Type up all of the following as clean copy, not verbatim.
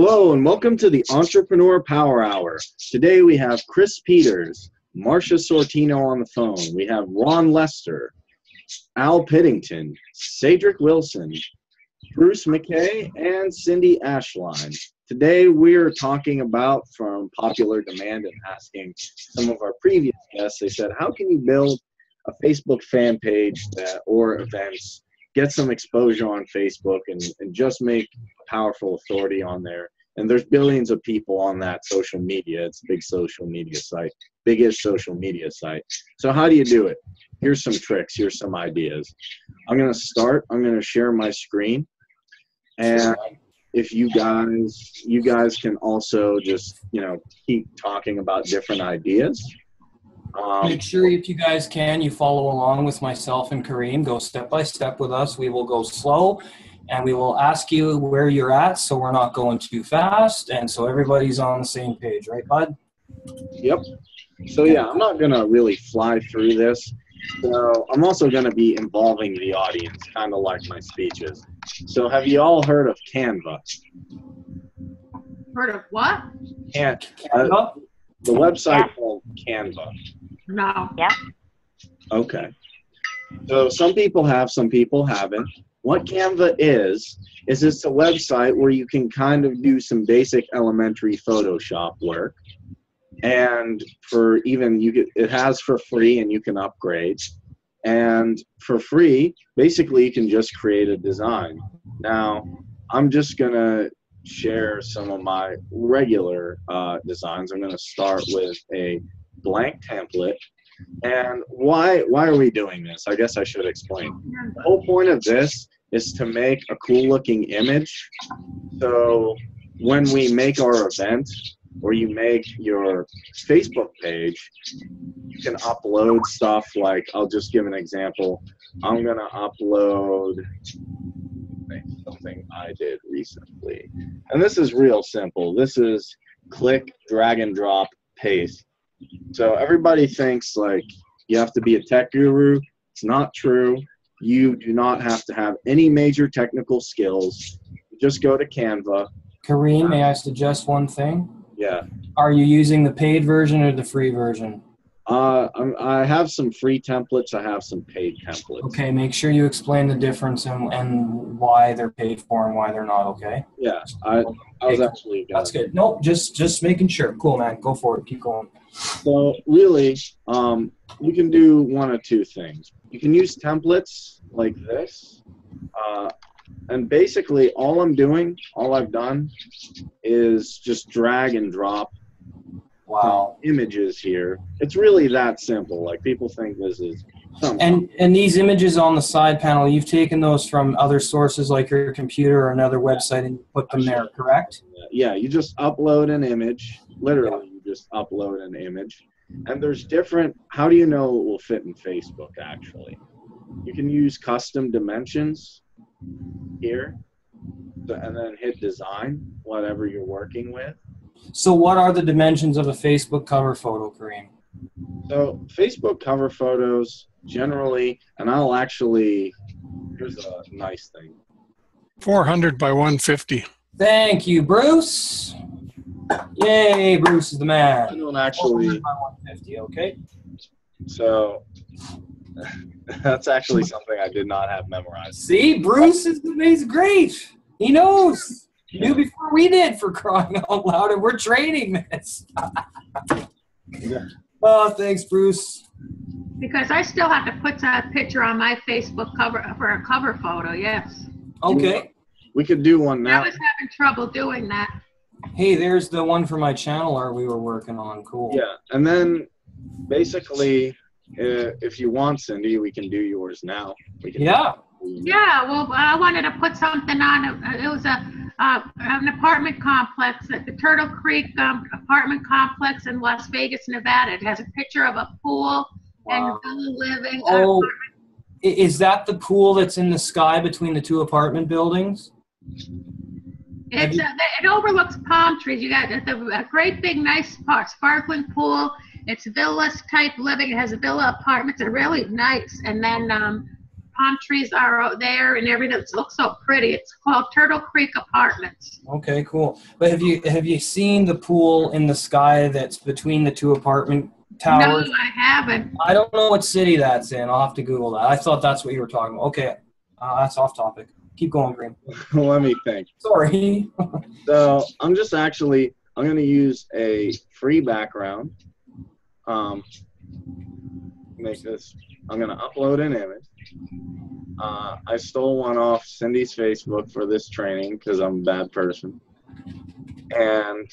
Hello and welcome to the Entrepreneur Power Hour. Today we have Chris Peters, Marcia Sortino on the phone. We have Ron Lester, Al Piddington, Cedric Wilson, Bruce McKay, and Cindy Ashline. Today we're talking about, from popular demand and asking some of our previous guests, they said, how can you build a Facebook fan page or events, get some exposure on Facebook, and just make a powerful authority on there? And there's billions of people on that social media. It's a big social media site, biggest social media site. So how do you do it? Here's some tricks. Here's some ideas. I'm going to start. I'm going to share my screen. And if you guys can also just, keep talking about different ideas. Make sure if you guys can, you follow along with myself and Kareem. Go step by step with us. We will go slow, and we will ask you where you're at so we're not going too fast, and so everybody's on the same page. Right, bud? Yep. So, yeah, I'm not going to really fly through this. So I'm also going to be involving the audience, kind of like my speeches. So have you all heard of Canva? Heard of what? Canva? The website called Canva. No. Yeah. Okay. So some people have, some people haven't. What Canva is it's a website where you can kind of do some basic elementary Photoshop work. And it has for free, and you can upgrade. And for free, basically you can just create a design. Now, I'm just going to share some of my regular designs. I'm going to start with a blank template. And why are we doing this? I guess I should explain. The whole point of this is to make a cool looking image. So when we make our event, or you make your Facebook page, you can upload stuff like, I'll just give an example. I'm going to upload something I did recently. And this is real simple. This is click, drag and drop, paste. So everybody thinks like you have to be a tech guru. It's not true. You do not have to have any major technical skills. Just go to Canva. Kareem, may I suggest one thing? Yeah. Are you using the paid version or the free version? I have some free templates. I have some paid templates. Okay, make sure you explain the difference and why they're paid for and why they're not, okay? Yeah, I was actually gonna. That's good. Nope, just making sure. Cool, man. Go for it. Keep going. So really, you can do one of two things. You can use templates like this. And basically, all I've done is just drag and drop images here. It's really that simple. Like, people think this is something. And these images on the side panel, you've taken those from other sources like your computer or another website and put them there, correct? Yeah, you just upload an image. Literally, you just upload an image. And there's how do you know it will fit in Facebook, actually? You can use custom dimensions here, and then hit design, whatever you're working with. So what are the dimensions of a Facebook cover photo, Kareem? So Facebook cover photos generally, and here's a nice thing. 400 by 150. Thank you, Bruce. Yay, Bruce is the man. I don't actually. 400 by 150, okay. So that's actually something I did not have memorized. See, Bruce he's great. He knows. He knew before we did, for crying out loud, and we're training this. Oh, thanks, Bruce. Because I still have to put that picture on my Facebook cover for a cover photo, yes. Okay. We could do one now. I was having trouble doing that. Hey, there's the one for my channel art we were working on. Cool. Yeah, and then basically, if you want, Cindy, we can do yours now. Yeah. Yeah, well, I wanted to put something on. It was an apartment complex at the Turtle Creek apartment complex in Las Vegas, Nevada. It has a picture of a pool and living. Oh, is that the pool that's in the sky between the two apartment buildings? It overlooks palm trees. You got a great big nice sparkling pool. It's villas type living. It has a villa apartments. They're really nice. And then palm trees are out there and everything. It looks so pretty. It's called Turtle Creek Apartments. Okay, cool. But have you seen the pool in the sky that's between the two apartment towers? No, I haven't. I don't know what city that's in. I'll have to Google that. I thought that's what you were talking about. Okay, that's off topic. Keep going, Green. Let me think. Sorry. So I'm going to use a free background. Make this. I'm going to upload an image. I stole one off Cindy's Facebook for this training because I'm a bad person. And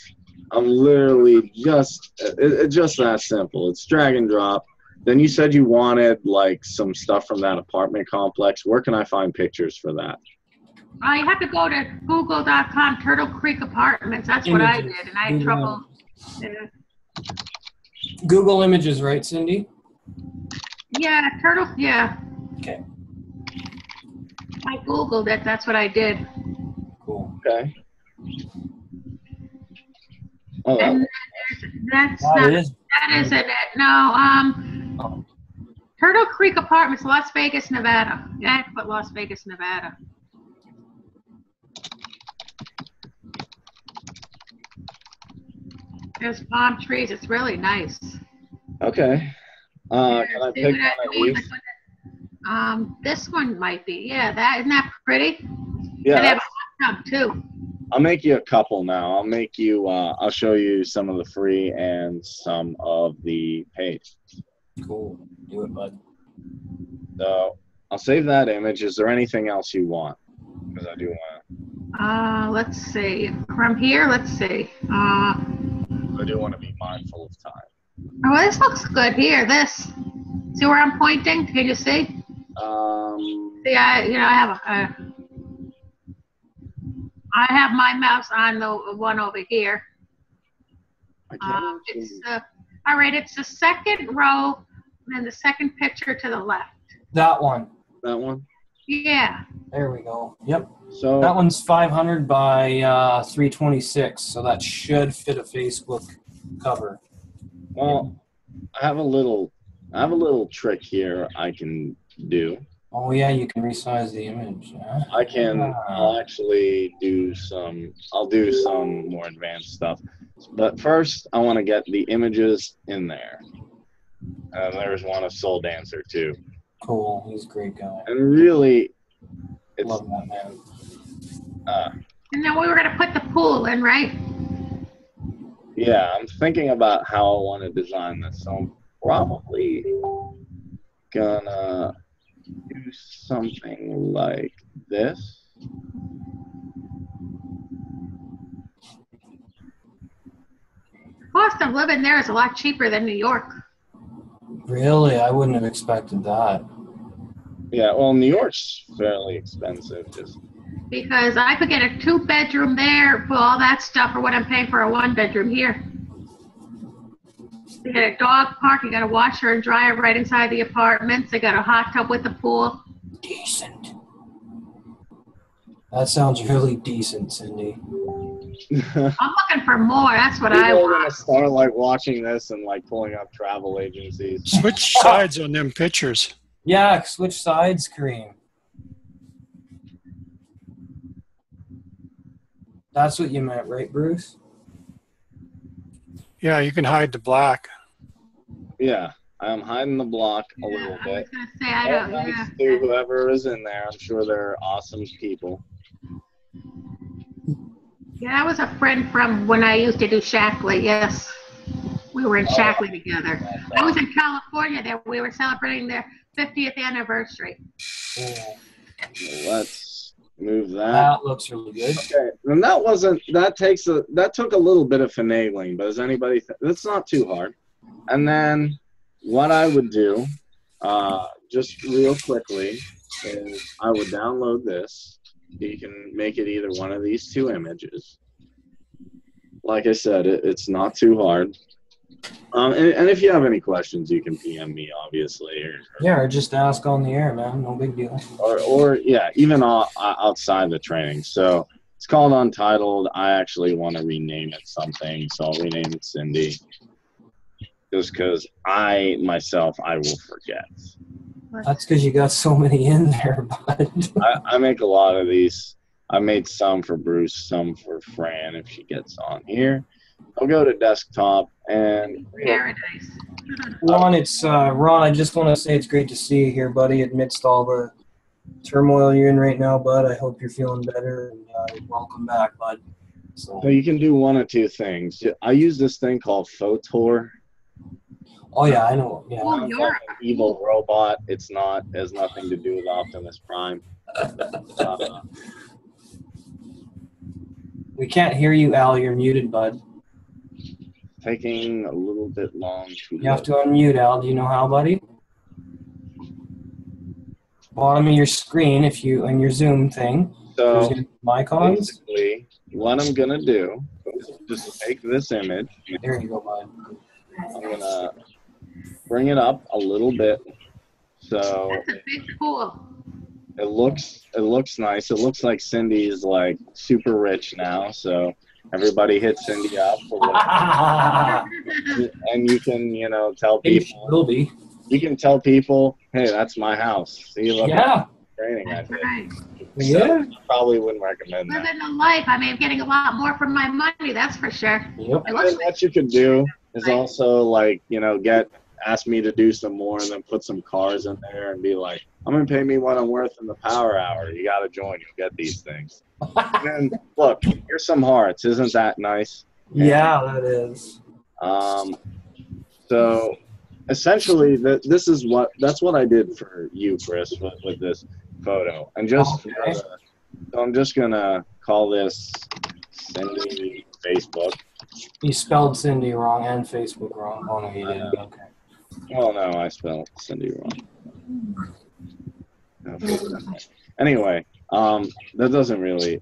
I'm literally it's just that simple. It's drag and drop. Then you said you wanted like some stuff from that apartment complex. Where can I find pictures for that? You have to go to google.com, Turtle Creek Apartments. That's what I did, and I had trouble. Google Images, right, Cindy? Yeah, Turtle, yeah. Okay. I Googled it. That's what I did. Cool. Okay. Oh, And that isn't it. No, Turtle Creek Apartments, Las Vegas, Nevada. Yeah, I have to put Las Vegas, Nevada. There's palm trees. It's really nice. okay. Can I pick one at least? This one might be. Yeah, isn't that pretty? Yeah. And have a hot tub too. I'll make you a couple now. I'll show you some of the free and some of the paid. Cool. Do it, bud. So I'll save that image. Is there anything else you want? Because I do want Let's see. From here, let's see. I do want to be mindful of time. Oh, this looks good here. This. See where I'm pointing? Can you see? See, I have my mouse on the one over here. I can't All right, it's the second row and the second picture to the left. That one. That one? Yeah. There we go. Yep. So That one's 500 by 326, so that should fit a Facebook cover. well, I have a little trick here I can do. Oh yeah, you can resize the image. Yeah. I'll actually do some more advanced stuff. But first, I want to get the images in there. There's one of Soul Dancer, too. Cool. He's a great guy. And really, Love that man. And then we were going to put the pool in, right? Yeah, I'm thinking about how I want to design this. So I'm probably gonna do something like this. The cost of living there is a lot cheaper than New York. Really? I wouldn't have expected that. Yeah, well, New York's fairly expensive. Just Because I could get a 2-bedroom there, put all that stuff for what I'm paying for a 1-bedroom here. They got a dog park, you got a washer and dryer right inside the apartments. They got a hot tub with a pool. Decent. That sounds really decent, Cindy. I'm looking for more. That's what I People are want. gonna start like watching this and like pulling up travel agencies. Switch sides on them pictures. Yeah, switch sides, Kareem. That's what you meant, right, Bruce? Yeah, you can hide the black. Yeah, I'm hiding the block a little I bit. was going to say, I don't, Thanks to whoever is in there. I'm sure they're awesome people. Yeah, that was a friend from when I used to do Shackley, yes. We were in Shackley together. I was in California there. We were celebrating their 50th anniversary. Cool. Let's move that. That looks really good. Okay, and that took a little bit of finagling, but does anybody that's not too hard. And then what I would do, just real quickly, is I would download this. You can make it either one of these two images. Like I said, it's not too hard. And if you have any questions, you can PM me, obviously. Or just ask on the air, man. No big deal. Or yeah, even outside the training. So it's called Untitled. I actually want to rename it something, so I'll rename it Cindy. Just because I will forget. That's because you got so many in there, bud. I make a lot of these. I made some for Bruce, some for Fran if she gets on here. I'll go to desktop and Paradise. Ron, Ron. I just want to say it's great to see you here, buddy. Amidst all the turmoil you're in right now, bud. I hope you're feeling better, and welcome back, bud. So you can do one of two things. I use this thing called Photor. Oh yeah, I know. Yeah. Oh, you're An evil robot. It's not. It has nothing to do with Optimus Prime. We can't hear you, Al. You're muted, bud. Taking a little bit long to You have to unmute, Al. Do you know how, buddy? Bottom of your screen, if you in your Zoom thing. So icons. basically, what I'm gonna do is just take this image. There you go, bud. I'm gonna bring it up a little bit, so That's a big pool. it looks nice. It looks like Cindy's like super rich now, so everybody hit Cindy up for and you can, tell people. Will be. You can tell people, hey, that's my house. See, look at the training I did. Right. So I probably wouldn't recommend that. Living the life. I mean, I'm getting a lot more for my money, that's for sure. Yep. It looks And what you could do is also like, ask me to do some more and then put some cars in there and be like, I'm going to pay me what I'm worth in the power hour. You got to join. You'll get these things. And then, look, here's some hearts. Isn't that nice? Yeah, that is. So essentially, that's what I did for you, Chris, with this photo. And so I'm just going to call this Cindy Facebook. You spelled Cindy wrong and Facebook wrong. Oh, no, you didn't. Okay. Well, no, I spelled Cindy wrong. Anyway, that doesn't really.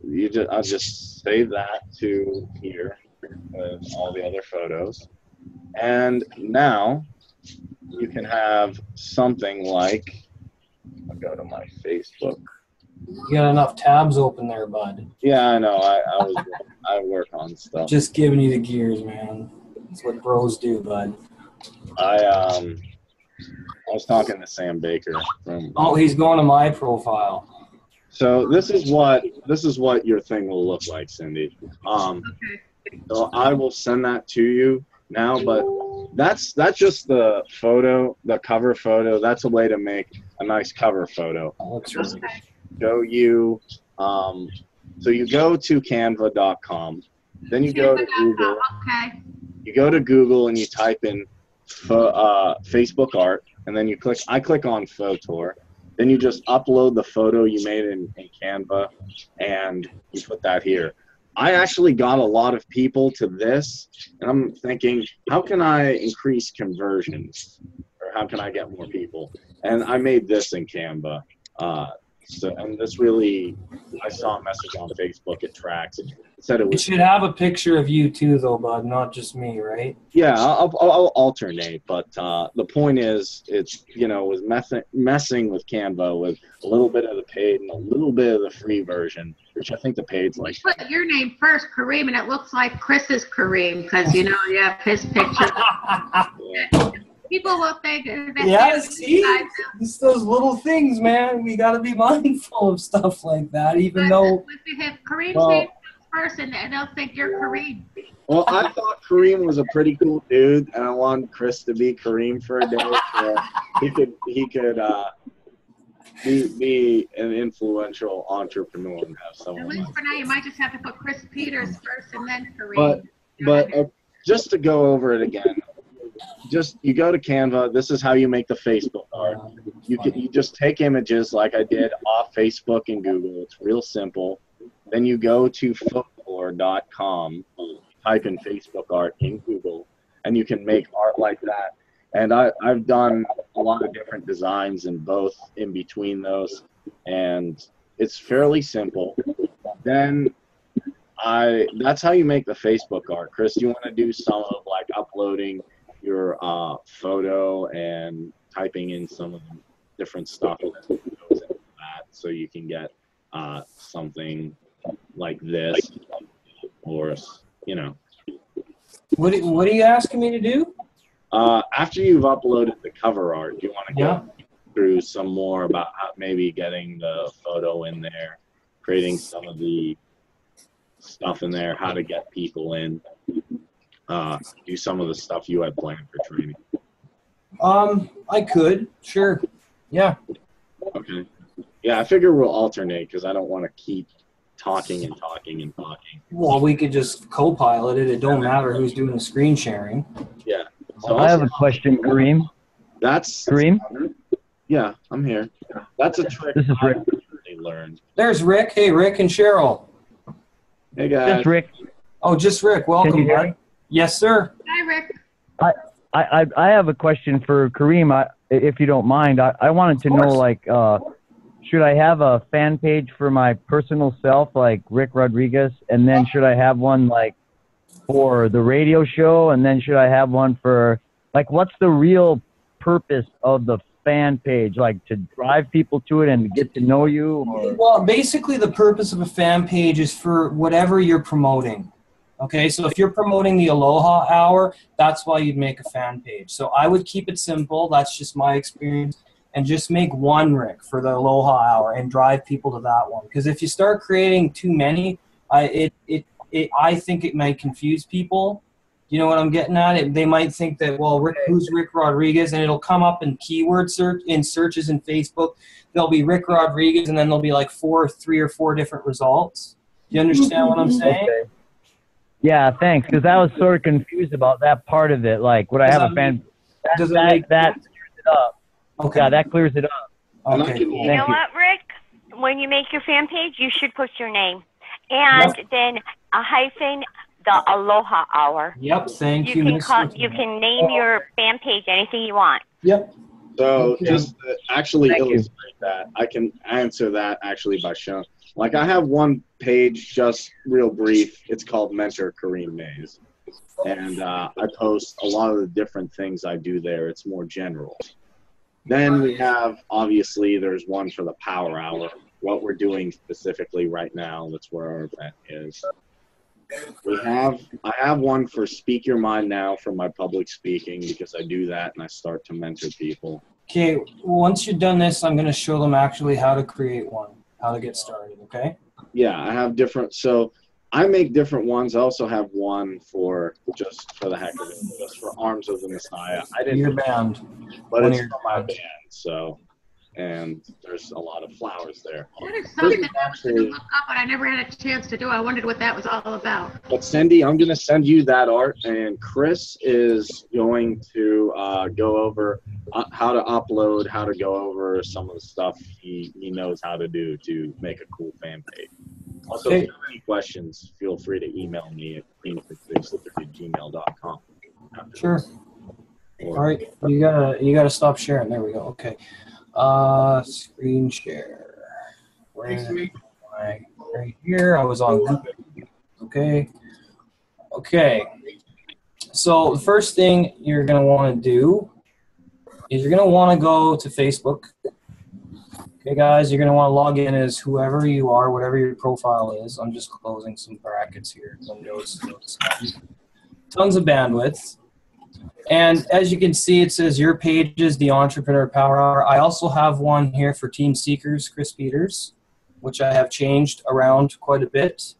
I'll just save that to here with all the other photos, and now you can have something like. I'll go to my Facebook. You got enough tabs open there, bud. Yeah, I know. I work on stuff. Just giving you the gears, man. That's what bros do, bud. I was talking to Sam Baker from. Oh, he's going to my profile. So this is what your thing will look like, Cindy. So I will send that to you now, but that's just the photo, the cover photo. That's a way to make a nice cover photo. Just so you go to canva.com, then you go to Google. Okay. You go to Google and you type in Facebook art, and then I click on Photor. Then you just upload the photo you made in Canva, and you put that here. I actually got a lot of people to this, and I'm thinking, how can I increase conversions? Or how can I get more people? And I made this in Canva. And this really, I saw a message on Facebook, it tracks. It said it was. It should have a picture of you too, though, bud, not just me, right? Yeah, I'll alternate, but the point is, it's was messing with Canva with a little bit of the paid and a little bit of the free version, which I think the paid's like. You put your name first, Kareem, and it looks like Chris's Kareem because you have his picture. Yeah. People will think that. Yeah, see, it's those little things, man. We got to be mindful of stuff like that, even though. If you have Kareem's name first, and they'll think you're Kareem. Well, I thought Kareem was a pretty cool dude, and I wanted Chris to be Kareem for a day, so he could be an influential entrepreneur and have someone. At least for now, you might just have to put Chris Peters first and then Kareem. But just to go over it again, you go to Canva. This is how you make the Facebook art. You just take images like I did off Facebook and Google. It's real simple. Then you go to Photor.com, type in Facebook art in Google, and you can make art like that. And I've done a lot of different designs in between those, and it's fairly simple. Then that's how you make the Facebook art. Chris, you want to do some of like uploading your photo and typing in some of the different stuff that goes into that, so you can get something like this, or What are you asking me to do? after you've uploaded the cover art, you want to go through some more about how maybe getting the photo in there, creating some of the stuff in there, how to get people in, do some of the stuff you had planned for training. I could, sure. Yeah. Okay. Yeah, I figure we'll alternate because I don't want to keep talking and talking and talking. Well, we could just co-pilot it. It don't matter who's doing the screen sharing. Yeah. So I have a question, Kareem. That's Kareem? Yeah, I'm here. That's a trick This is Rick. I learned. There's Rick. Hey, Rick and Cheryl. Hey guys. Just Rick. Oh, just Rick. Welcome, hear bud. me? Yes, sir. Hi, Rick. I have a question for Kareem, if you don't mind. I wanted to know, like, should I have a fan page for my personal self, like Rick Rodriguez, and then should I have one, like, for the radio show, and then should I have one for, like, what's the real purpose of the fan page? Like, to drive people to it and get to know you? Or? Well, basically the purpose of a fan page is for whatever you're promoting. Okay, so if you're promoting the Aloha Hour, that's why you'd make a fan page. So I would keep it simple. That's just my experience. And just make one, Rick, for the Aloha Hour and drive people to that one. Because if you start creating too many, I think it might confuse people. You know what I'm getting at? They might think that, well, Rick, who's Rick Rodriguez? And it'll come up in keyword search, in searches in Facebook. There'll be Rick Rodriguez, and then there'll be like 3 or 4 different results. Do you understand what I'm saying? Okay. Yeah, thanks. Because I was sort of confused about that part of it. Like, would I have a fan? That clears it up. Okay. Yeah, that clears it up. Okay. You know what, Rick? When you make your fan page, you should put your name. And then a hyphen, the Aloha Hour. Yep, thank you. You can name your fan page anything you want. Yep. So just to actually Thank you. illustrate that, I can answer that actually by showing. Like I have one page, just real brief. It's called Mentor Kareem Mays. And I post a lot of the different things I do there. It's more general. Then we have, obviously, there's one for the Power Hour, what we're doing specifically right now. That's where our event is. I have one for Speak Your Mind Now for my public speaking because I do that and I start to mentor people. Okay, once you've done this, I'm going to show them actually how to create one, how to get started, okay? Yeah, I have different, so I make different ones. I also have one for just for the heck of it, just for Arms of the Messiah. I didn't. Your band. But it's for my band, so, and there's a lot of flowers there. That is something that I was going to look up, but I never had a chance to do. I wondered what that was all about. But Cindy, I'm going to send you that art, and Chris is going to go over how to upload, how to go over some of the stuff he knows how to do to make a cool fan page. Also, if you have any questions, feel free to email me at queen56@gmail.com. Sure. All right, you gotta stop sharing. There we go. Okay. Screen share. Where is it? Right here. I was on Google. Okay. Okay. So the first thing you're gonna want to do is you're gonna want to go to Facebook. Okay, guys, you're going to want to log in as whoever you are, whatever your profile is. I'm just closing some brackets here. Windows. Tons of bandwidth. And as you can see, it says your page is the Entrepreneur Power Hour. I also have one here for Team Seekers, Chris Peters, which I have changed around quite a bit.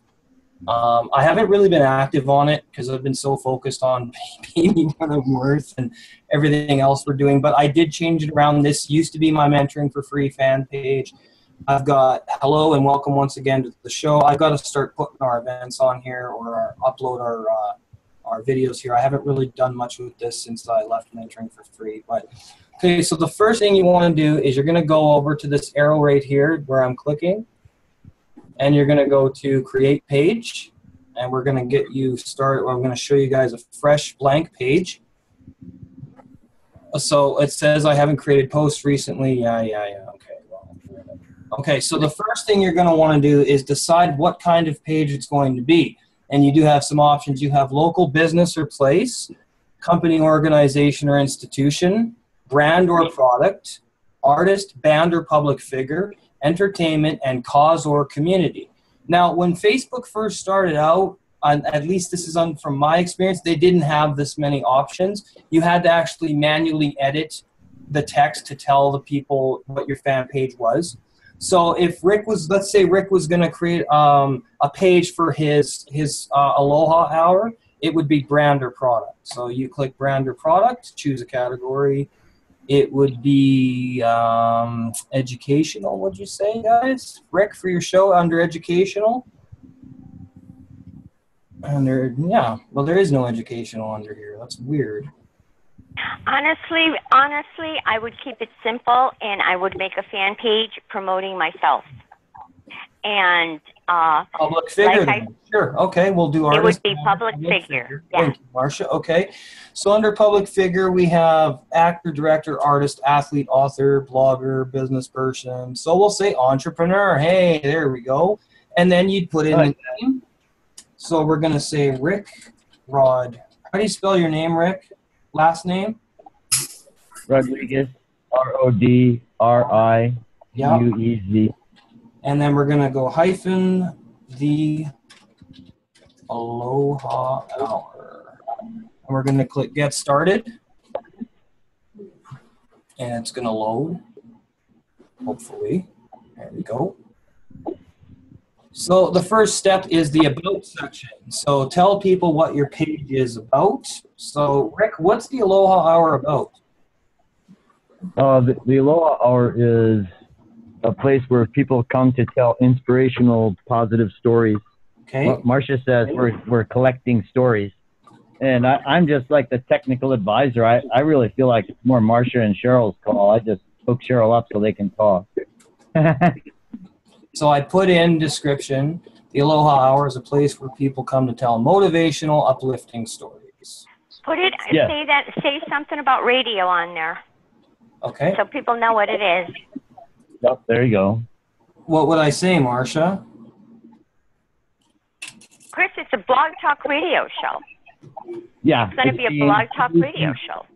I haven't really been active on it because I've been so focused on paying what I'm worth and everything else we're doing. But I did change it around. This used to be my mentoring for free fan page. I've got hello and welcome once again to the show. I've got to start putting our events on here or upload our videos here. I haven't really done much with this since I left mentoring for free. But okay, so the first thing you want to do is you're going to go over to this arrow right here where I'm clicking. And you're going to go to create page, and we're going to get you started. I'm going to show you guys a fresh blank page. So it says I haven't created posts recently. Yeah. Okay. Well, okay. So the first thing you're going to want to do is decide what kind of page it's going to be. And you do have some options. You have local business or place, company, organization, or institution, brand or product, artist, band, or public figure, entertainment, and cause or community. Now, when Facebook first started out, at least this is from my experience, they didn't have this many options. You had to actually manually edit the text to tell the people what your fan page was. So if Rick was, let's say Rick was going to create a page for his Aloha Hour, it would be brand or product. So you click brand or product, choose a category. It would be educational, would you say, guys? Rick, for your show under educational? Yeah, well, there is no educational under here. That's weird. Honestly, I would keep it simple, and I would make a fan page promoting myself. And public figure. Like sure. Okay, we'll do artist. It would be public figure. Yeah. Thank you, Marcia. Okay. So under public figure, we have actor, director, artist, athlete, author, blogger, business person. So we'll say entrepreneur. Hey, there we go. And then you'd put in the name. So we're going to say Rick Rod. How do you spell your name, Rick? Last name? Rodriguez. RODRIGUEZ. And then we're going to go hyphen the Aloha Hour. And we're going to click Get Started. And it's going to load, hopefully. There we go. So the first step is the About section. So tell people what your page is about. So, Rick, what's the Aloha Hour about? The Aloha Hour is a place where people come to tell inspirational, positive stories. Okay. Marcia says we're collecting stories. And I'm just like the technical advisor. I really feel like it's more Marcia and Cheryl's call. I just hook Cheryl up so they can talk. So I put in description, the Aloha Hour is a place where people come to tell motivational, uplifting stories. Put it, say something about radio on there. Okay. So people know what it is. Yep, there you go. What would I say, Marcia? Chris, it's a blog talk radio show. Yeah. It's going to be a blog talk radio show.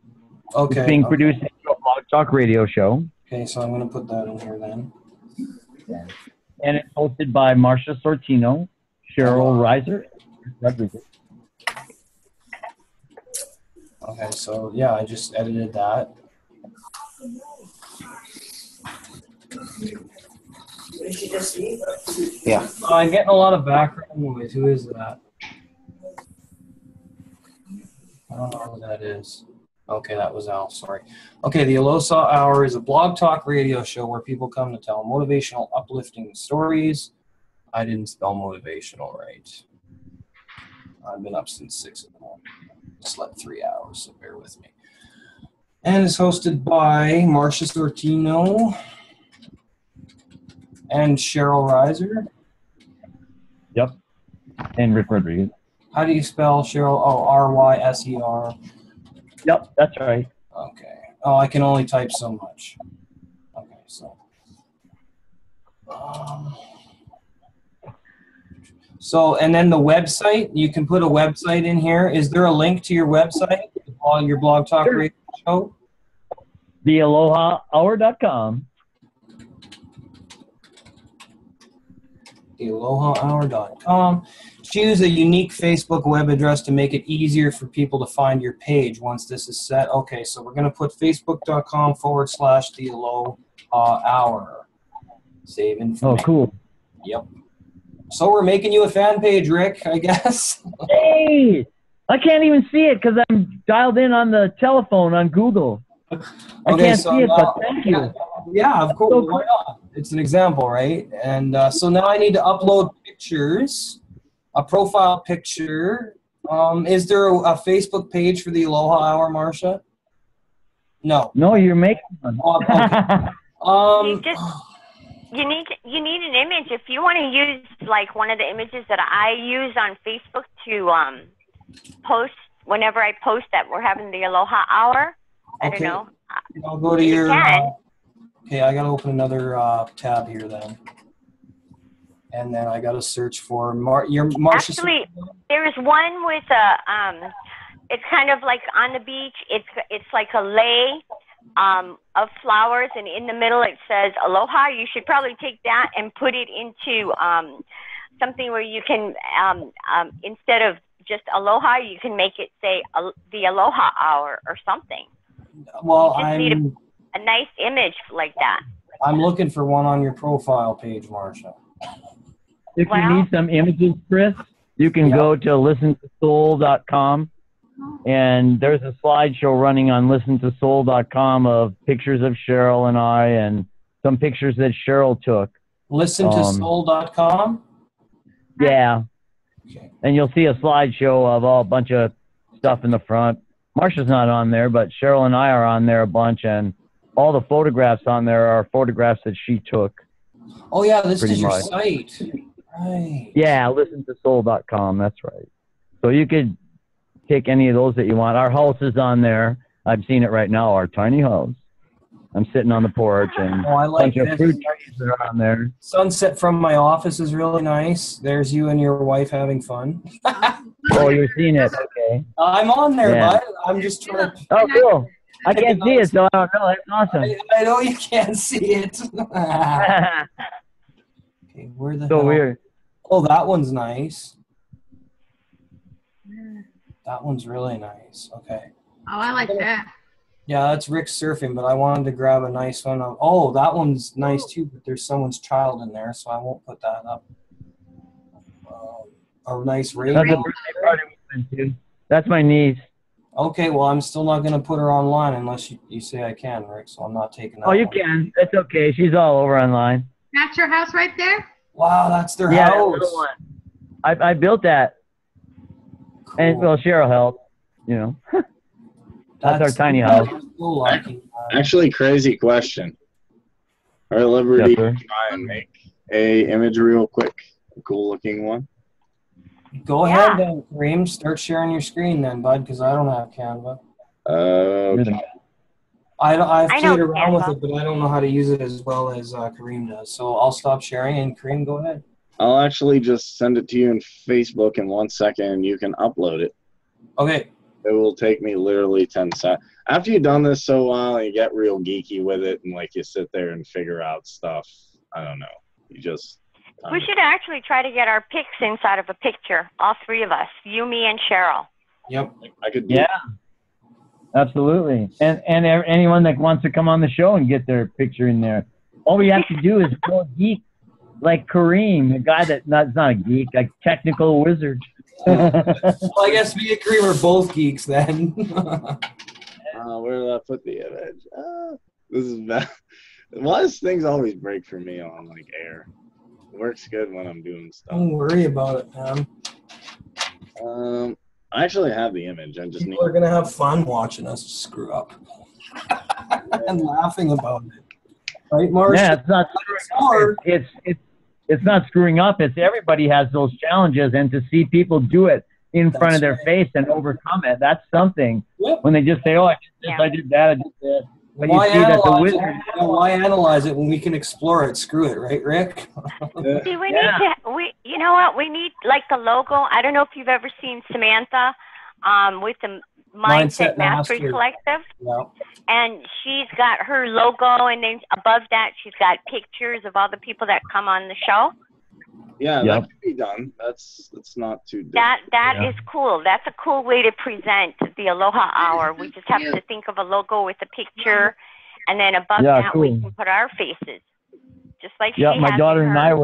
Okay. It's being produced into a blog talk radio show. Okay, so I'm going to put that in here then. And it's hosted by Marcia Sortino, Cheryl Reiser, Rodriguez. Okay, so yeah, I just edited that. Yeah. I'm getting a lot of background noise. Who is that? I don't know who that is. Okay, that was Al, sorry. Okay, the Aloha Hour is a blog talk radio show where people come to tell motivational, uplifting stories. I didn't spell motivational right. I've been up since 6 in the morning. Slept 3 hours, so bear with me. And it's hosted by Marcia Sortino and Cheryl Reiser. Yep. And Rick Rodriguez. How do you spell Cheryl? Oh, R-Y-S-E-R. Yep, that's right. Okay. Oh, I can only type so much. Okay, so. And then the website, you can put a website in here. Is there a link to your website, your blog talk radio show? TheAlohaHour.com. TheAlohaHour.com. Choose a unique Facebook web address to make it easier for people to find your page once this is set. Okay, so we're going to put facebook.com/TheAloha Save information. Oh, cool. Yep. So we're making you a fan page, Rick, I guess. Hey! I can't even see it because I'm dialed in on the telephone on Google. I can't see it, but thank you. Yeah, of course. Why not? It's an example, right? And so now I need to upload pictures. A profile picture. Is there a Facebook page for the Aloha Hour, Marcia? No. No, you're making one. Okay. You need an image. If you want to use like one of the images that I use on Facebook to post whenever I post that we're having the Aloha Hour. I don't know. I'll go to your. Okay, I gotta open another tab here then. And then I got to search for your Marcia. Actually, there is one with a it's kind of like on the beach. It's like a lei of flowers, and in the middle it says Aloha. You should probably take that and put it into something where you can instead of just Aloha, you can make it say the Aloha Hour or something. Well, you just need nice image like that. I'm looking for one on your profile page, Marsha. If you need some images, Chris, you can go to listentosoul.com, and there's a slideshow running on listentosoul.com of pictures of Cheryl and I and some pictures that Cheryl took. Listentosoul.com? Yeah. Okay. And you'll see a slideshow of a bunch of stuff in the front. Marsha's not on there, but Cheryl and I are on there a bunch, and all the photographs on there are photographs that she took. Oh, yeah, this is your much. site. Right. Yeah, listentosoul.com, that's right. So you could take any of those that you want. Our house is on there. I've seen it right now, our tiny house. I'm sitting on the porch, and I like a bunch of fruit trees are on there. Sunset from my office is really nice. There's you and your wife having fun. Oh, you're seeing it. Okay. I'm on there, bud. I'm just trying to... Oh, cool. I can't see it, so I don't know. That's awesome. I know you can't see it. Okay, where the hell? So weird. Oh, that one's nice. That one's really nice. Okay. Oh, I like that. Yeah, that's Rick surfing, but I wanted to grab a nice one. Oh, that one's nice too, but there's someone's child in there, so I won't put that up. A nice rainbow. That's a birthday party we went to. That's my niece. Okay, well, I'm still not going to put her online unless you say I can, Rick, so I'm not taking that Oh, you one. can. That's okay. She's all over online. That's your house right there? Wow, that's their Yeah, house. little one. I built that. Cool. And, well, Cheryl helped, you know. That's our tiny house. So lucky. Actually, crazy question. Are you at liberty Yes, sir. to try and make a image real quick? A cool looking one? Go ahead then, Kareem. Start sharing your screen then, bud, because I don't have Canva. Okay. I've I know played around with Canva. it, but I don't know how to use it as well as Kareem does. So I'll stop sharing, and Kareem, go ahead. I'll actually just send it to you in Facebook in 1 second, and you can upload it. Okay. It will take me literally 10 seconds. After you've done this so while, you get real geeky with it, and like you sit there and figure out stuff. I don't know. You just. We should actually try to get our pics inside of a picture, all three of us, you, me, and Cheryl. Yep. I could do Yeah. Absolutely. And anyone that wants to come on the show and get their picture in there, all we have to do is go geek like Kareem, a guy that's not a geek, a technical wizard. Well, I guess me and Kareem are both geeks then. Where did I put the image? This is bad. Why does things always break for me on like air? It works good when I'm doing stuff. Don't worry about it, man. I actually have the image. I just need. People are gonna have fun watching us screw up and laughing about it, right, Marsh? Yeah, it's not screwing up. It's not screwing up. It's everybody has those challenges, and to see people do it in front of their face and overcome it, that's something. Yep. When they just say, "Oh, I did this, I did that, I did that." When Why you see that the analyze wizard, it? Why analyze it when we can explore it? Screw it, right, Rick? See, we need to, you know what, we need like the logo. I don't know if you've ever seen Samantha with the Mindset Mastery Collective. Yeah. And she's got her logo, and then above that, she's got pictures of all the people that come on the show. Yeah, Yep. that can be done. That's not too difficult. That is cool. That's a cool way to present the Aloha Hour. We just have to think of a logo with a picture, and then above that we can put our faces, just like she has. my daughter and I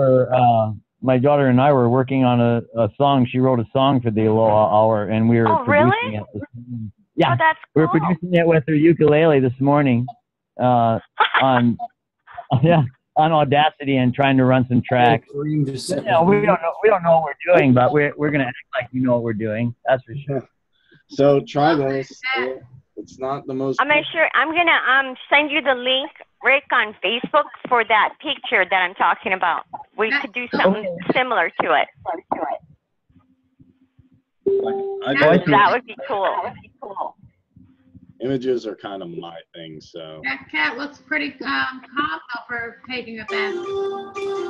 were working on a song. She wrote a song for the Aloha Hour, and we were producing it. Yeah, oh, that's cool. we were producing it with her ukulele this morning, on Audacity, and trying to run some tracks. We don't know what we're doing, but we're gonna act like we know what we're doing. That's for sure. So try this. It's not the most. I'm gonna send you the link, Rick, on Facebook for that picture that I'm talking about. We could do something similar to it. That would be cool. Images are kind of my thing, so. That cat looks pretty calm though for taking a bath.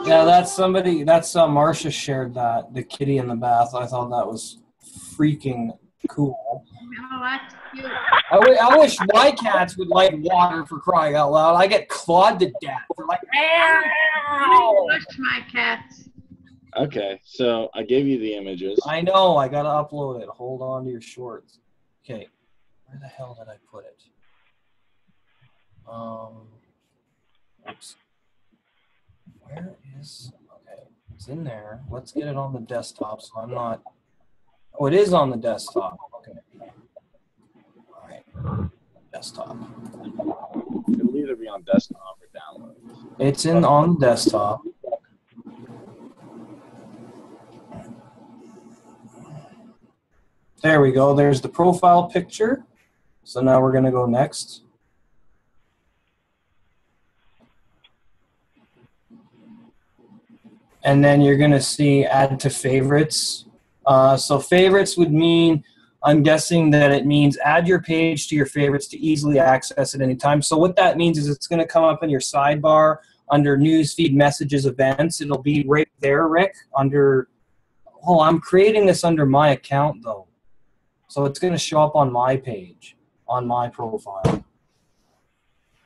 Yeah, that's Marsha shared that, the kitty in the bath. I thought that was freaking cool. Oh, that's cute. I wish my cats would like water, for crying out loud. I get clawed to death. They're like, ow! Wash my cats. Okay, so I gave you the images. I know, I gotta upload it. Hold on to your shorts. Okay, where the hell did I put it? Oops. Where is, okay, it's in there. Let's get it on the desktop so I'm not, oh, it is on the desktop. Okay. All right, desktop. It'll either be on desktop or download. It's on the desktop. There we go. There's the profile picture. So now we're going to go next. And then you're going to see add to favorites. So favorites would mean, I'm guessing that it means add your page to your favorites to easily access at any time. So what that means is it's going to come up in your sidebar under newsfeed, messages, events. It'll be right there, Rick, under, oh, I'm creating this under my account though. So it's going to show up on my page, on my profile.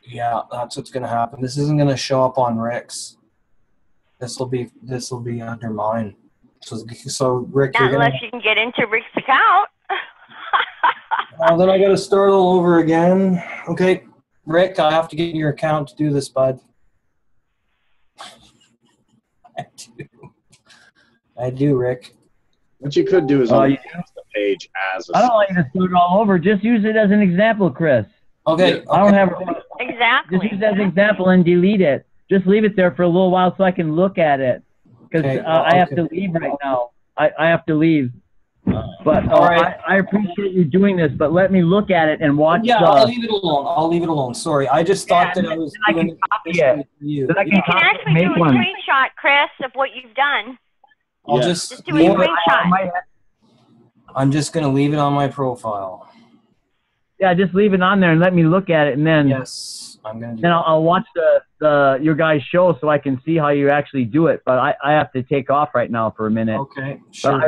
Yeah, that's what's going to happen. This isn't going to show up on Rick's. This will be under mine. So Rick, not unless you can get into Rick's account. Then I got to start all over again. Okay, Rick, I have to get in your account to do this, bud. I do, Rick. What you could do is use the page as a I don't want you to start all over. Just use it as an example, Chris. Okay. I don't have Exactly. Just use it as an example and delete it. Just leave it there for a little while so I can look at it. Because I have to leave right now. I have to leave. But right. I appreciate you doing this, but let me look at it and watch. Yeah, I'll leave it alone. I'll leave it alone. Sorry, I just thought that I was doing it for you. You can actually do a screenshot, Chris, of what you've done. I'll just do a screenshot. I'm just going to leave it on my profile. Yeah, just leave it on there and let me look at it, and then I'm going to. Then I'll watch your guys' show so I can see how you actually do it. But I have to take off right now for a minute. Okay, sure. But I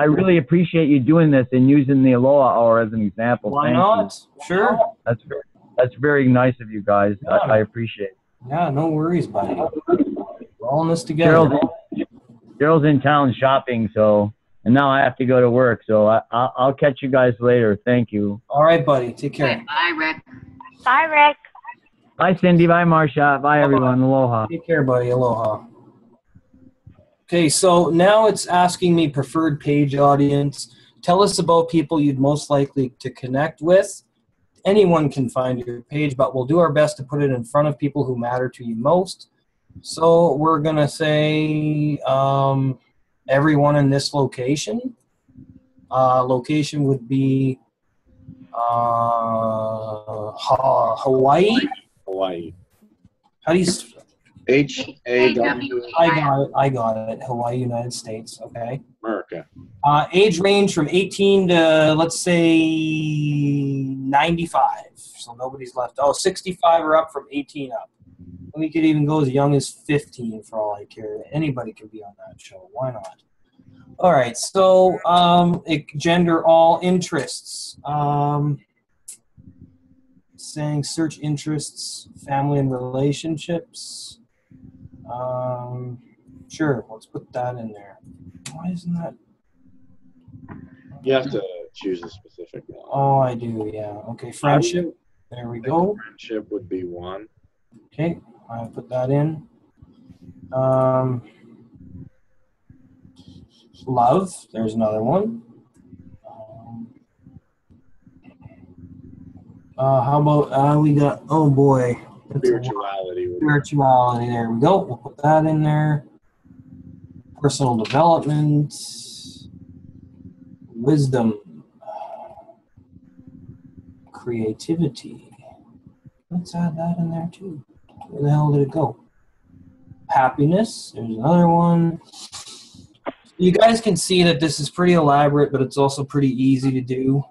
really appreciate you doing this and using the Aloha Hour as an example. Why not? Sure. That's very nice of you guys. Yeah. I appreciate it. Yeah, no worries, buddy. We're all in this together. Gerald's in town shopping, and now I have to go to work. So I'll catch you guys later. Thank you. All right, buddy. Take care. Okay, bye, Rick. Bye, Rick. Bye, Cindy. Bye, Marsha. Bye, everyone. Aloha. Take care, buddy. Aloha. Okay, so now it's asking me preferred page audience. Tell us about people you'd most likely to connect with. Anyone can find your page, but we'll do our best to put it in front of people who matter to you most. So we're going to say everyone in this location. Location would be Hawaii. Hawaii. How do you? H-A-W. I got it. Hawaii, United States. Okay. America. Age range from 18 to, let's say, 95. So nobody's left. Oh, 65 or up from 18 up. We could even go as young as 15 for all I care. Anybody can be on that show. Why not? All right. So gender, all interests. Saying search interests, family and relationships. Sure, let's put that in there. Why isn't that? You have to choose a specific one. Oh, I do, yeah. Okay, friendship. There we go. Friendship would be one. Okay, I'll put that in. Love, there's another one. How about, we got, oh boy. Spirituality. Spirituality, there we go. We'll put that in there. Personal development. Wisdom. Creativity. Let's add that in there too. Where the hell did it go? Happiness, there's another one. You guys can see that this is pretty elaborate, but it's also pretty easy to do.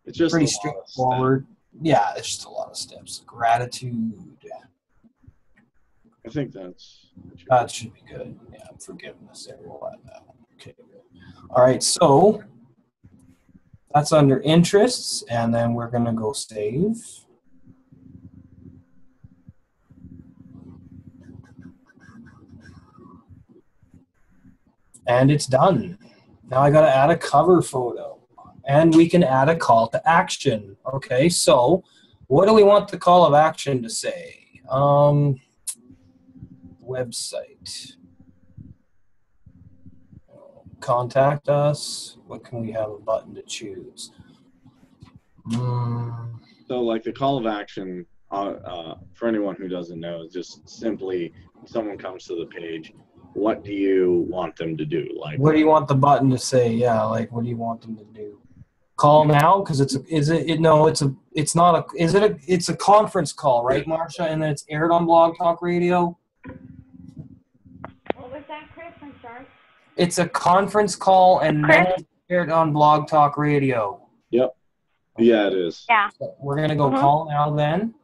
It's just pretty straightforward. Yeah, it's just a lot of steps. Gratitude. I think that should be good. Yeah, forgiveness. There, we'll add that one. Okay, good. All right, so that's under interests, and then we're going to go save. And it's done. Now I got to add a cover photo. And we can add a call to action. Okay, so What do we want the call of action to say? Website. Contact us. What can we have a button to choose? So like the call of action, for anyone who doesn't know, is just simply someone comes to the page. What do you want them to do? Like, what do you want the button to say? Yeah, like what do you want them to do? Call now, because it's a conference call, right, Marcia? And then it's aired on Blog Talk Radio. What was that, Chris? I'm sorry. It's a conference call and then it's aired on Blog Talk Radio. Yep. Yeah, it is. Yeah. So we're gonna go call now then.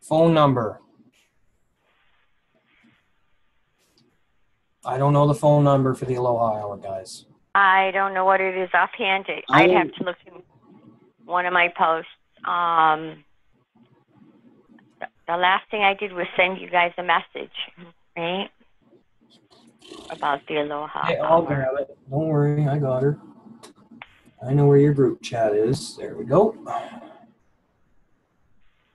Phone number. I don't know the phone number for the Aloha Hour, guys. I don't know what it is offhand. I'd have to look in one of my posts. The last thing I did was send you guys a message, right? About the Aloha. Hey, I'll grab it. Don't worry, I got her. I know where your group chat is. There we go.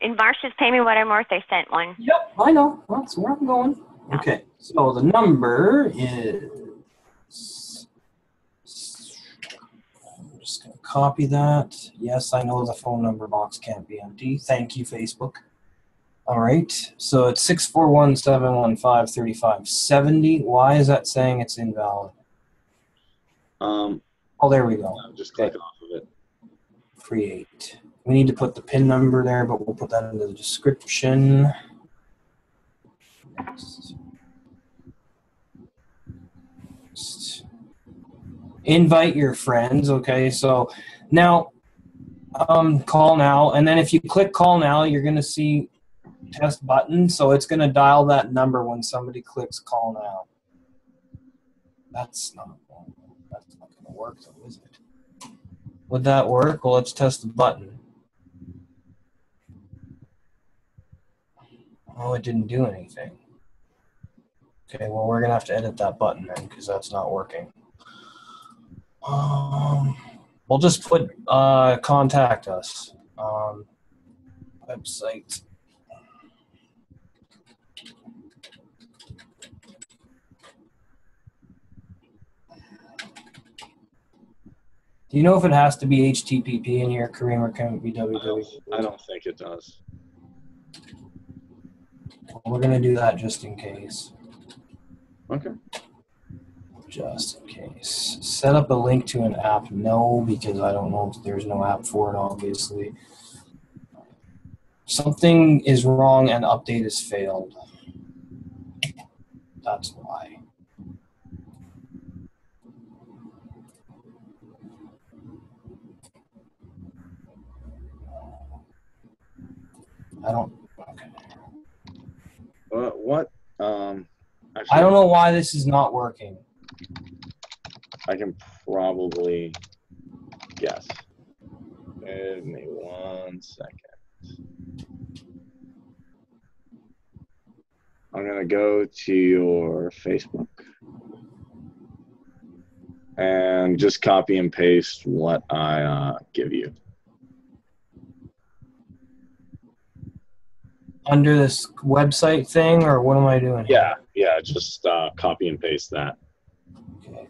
In Marcia's Pay Me What I'm Worth, I sent one. Yep, I know. That's where I'm going. Okay, so the number is... I'm just going to copy that. Yes, I know the phone number box can't be empty. Thank you, Facebook. All right, so it's 641-715-3570. Why is that saying it's invalid? Oh, there we go. Just click off of it. Create. We need to put the PIN number there, but we'll put that into the description. Next. Invite your friends. Okay, so now call now, and then if you click call now, you're going to see test button, so it's going to dial that number when somebody clicks call now. That's not going to work, though, is it? Would that work? Well, let's test the button. Oh, it didn't do anything. Okay, well, we're going to have to edit that button then, because that's not working. We'll just put contact us. Website. Do you know if it has to be HTTP in here, Kareem, or can it be www? I don't think it does. We're going to do that just in case. Okay. Just in case. Set up a link to an app. No, because I don't know if there's no app for it, obviously. Something is wrong and update has failed. That's why. Okay. What? Actually, I don't know why this is not working. I can probably guess. Give me 1 second. I'm going to go to your Facebook and just copy and paste what I give you. Under this website thing, or what am I doing? Yeah, just copy and paste that. Okay.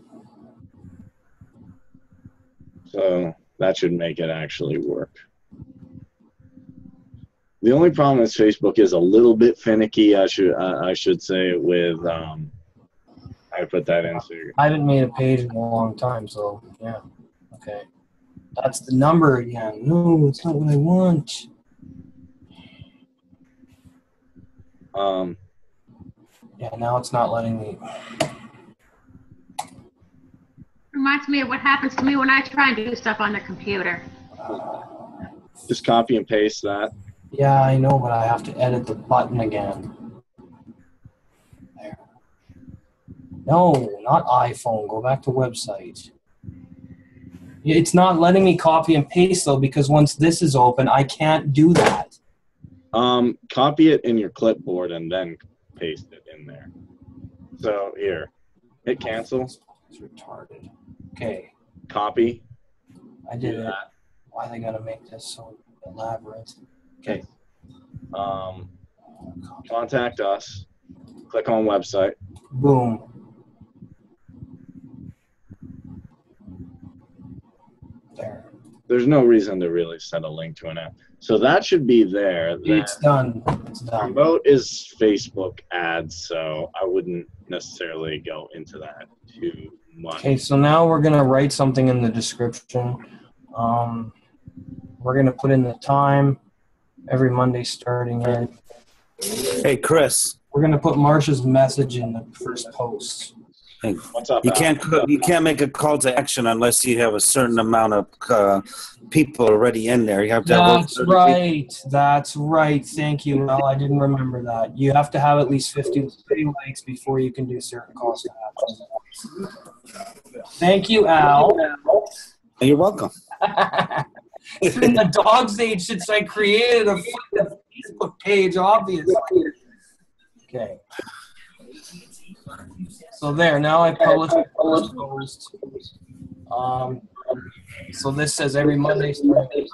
So that should make it actually work. The only problem is Facebook is a little bit finicky, I should say, with I put that in. So I haven't made a page in a long time, so yeah. Okay. That's the number again. No, it's not what I want. Yeah, now it's not letting me. Reminds me of what happens to me when I try and do stuff on the computer. Just copy and paste that. Yeah, I know, but I have to edit the button again. There. No, not iPhone. Go back to website. It's not letting me copy and paste, though, because once this is open, I can't do that. Copy it in your clipboard and then paste it in there. So here, hit cancel. It's retarded. Okay. Copy. I did it. Why they gotta make this so elaborate? Okay. Contact us. Click on website. Boom. There. There's no reason to really set a link to an app. So that should be there. It's done. It's done. Promote is Facebook ads, so I wouldn't necessarily go into that too much. Okay, so now we're going to write something in the description. We're going to put in the time every Monday starting in. Hey, Chris. We're going to put Marsha's message in the first post. Hey, What's up, you Al? can't make a call to action unless you have a certain amount of people already in there. You have to have That's right. That's right. Thank you, Al. I didn't remember that. You have to have at least 50 likes before you can do certain calls to action. Thank you, Al. You're welcome. It's been the dog's age since I created a Facebook page, obviously. Okay. So there, now I published the first post. So this says every Monday starting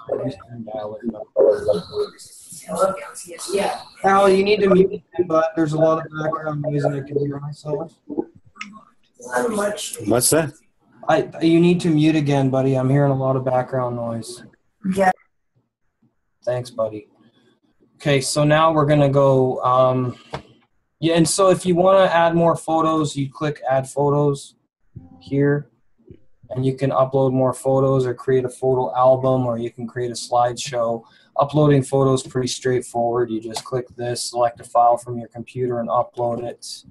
Al, you need to mute me, but there's a lot of background noise and I can hear myself. What's that? You need to mute again, buddy. I'm hearing a lot of background noise. Yeah. Thanks, buddy. Okay, so now we're going to go, yeah, and so if you want to add more photos, you click Add Photos here, and you can upload more photos or create a photo album, or you can create a slideshow. Uploading photos is pretty straightforward. You just click this, select a file from your computer, and upload it.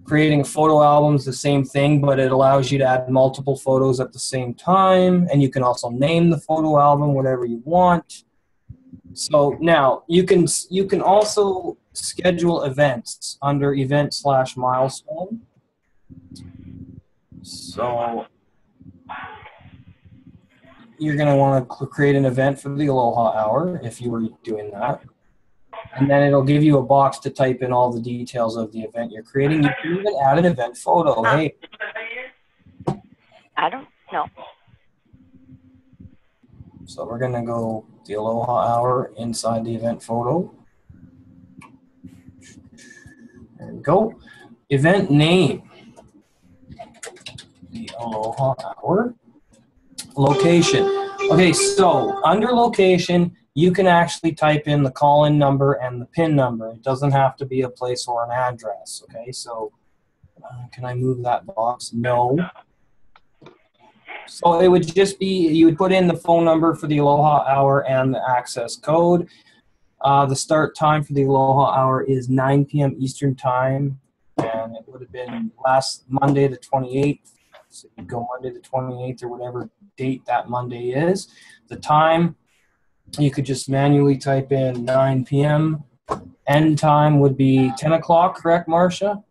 Creating a photo album is the same thing, but it allows you to add multiple photos at the same time, and you can also name the photo album whatever you want. So now you can also schedule events under event/milestone. So you're going to want to create an event for the Aloha Hour if you were doing that. And then it'll give you a box to type in all the details of the event you're creating. You can even add an event photo. Hey. I don't know. So we're going to go the Aloha Hour inside the event photo. There we go. Event name. The Aloha Hour. Location. Okay, so under location, you can actually type in the call-in number and the PIN number. It doesn't have to be a place or an address, okay? So can I move that box? No. So it would just be, you would put in the phone number for the Aloha Hour and the access code. The start time for the Aloha Hour is 9 p.m. Eastern Time, and it would have been last Monday the 28th. So you go Monday the 28th or whatever date that Monday is. The time, you could just manually type in 9 p.m. End time would be 10 o'clock, correct, Marcia?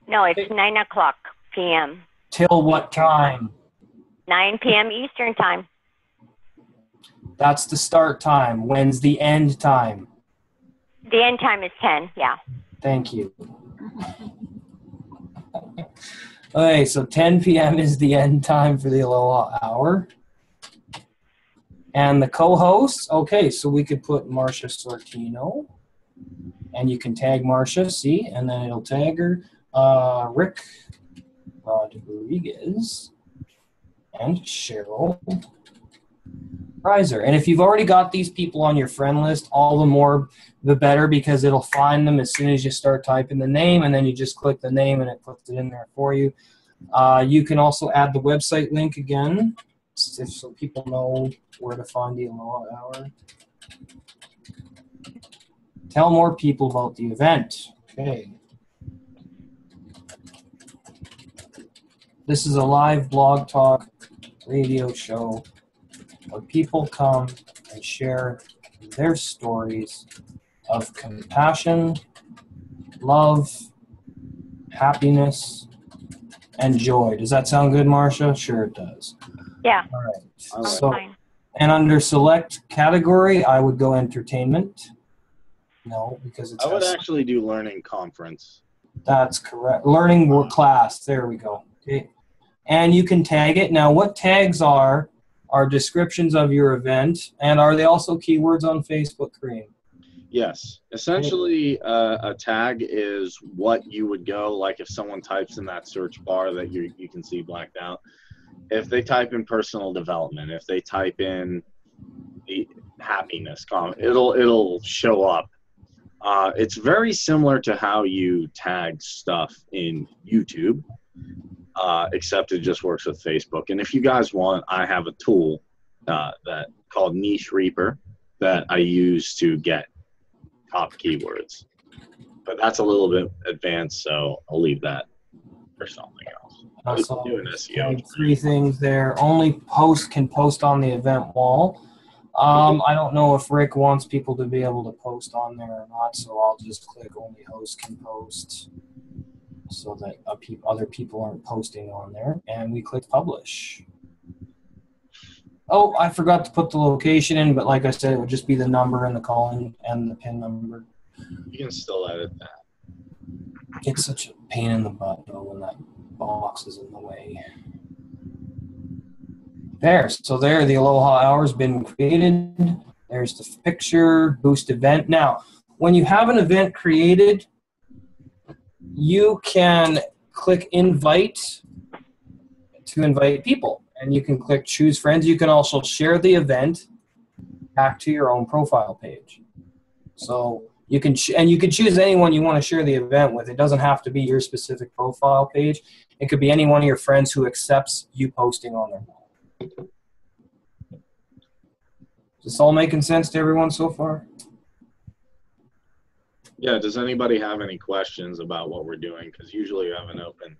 No, it's 9 o'clock p.m. Till what time? 9 p.m. Eastern Time. That's the start time. When's the end time? The end time is 10, yeah. Thank you. Okay, so 10 p.m. is the end time for the Aloha Hour. And the co-hosts, okay, so we could put Marcia Sortino. And you can tag Marcia, see, and then it'll tag her. Rick Rodriguez and Cheryl Reiser. And if you've already got these people on your friend list, all the more the better, because it'll find them as soon as you start typing the name, and then you just click the name and it puts it in there for you. You can also add the website link again, so people know where to find the Aloha Hour. Tell more people about the event. Okay. This is a live blog talk radio show where people come and share their stories of compassion, love, happiness, and joy. Does that sound good, Marcia? Sure it does. Yeah. All right. That's So, fine. and under select category, I would go entertainment. No, because it's... I would actually do learning conference. That's correct. Learning work class. There we go. Okay. And you can tag it. Now, what tags are are descriptions of your event, and are they also keywords on Facebook, Kareem? Yes. Essentially, a tag is what you would go, like if someone types in that search bar that you can see blacked out. If they type in personal development, if they type in the happiness comment, it'll show up. It's very similar to how you tag stuff in YouTube, except it just works with Facebook. And if you guys want, I have a tool that called Niche Reaper that I use to get top keywords. But that's a little bit advanced, so I'll leave that for something else. I was doing SEO. 3 things there. Only post can post on the event wall. I don't know if Rick wants people to be able to post on there or not, so I'll just click only host can post so that other people aren't posting on there, and we click publish. Oh, I forgot to put the location in, but like I said, it would just be the number and the calling and the PIN number. You can still edit that. It's such a pain in the butt, though, when that box is in the way. There, so there, the Aloha Hour's been created. There's the picture, boost event. Now, when you have an event created, you can click invite to invite people, and you can click choose friends. You can also share the event back to your own profile page. So you can, and you can choose anyone you want to share the event with. It doesn't have to be your specific profile page. It could be any one of your friends who accepts you posting on their wall. Is this all making sense to everyone so far? Yeah, does anybody have any questions about what we're doing? Because usually we have an open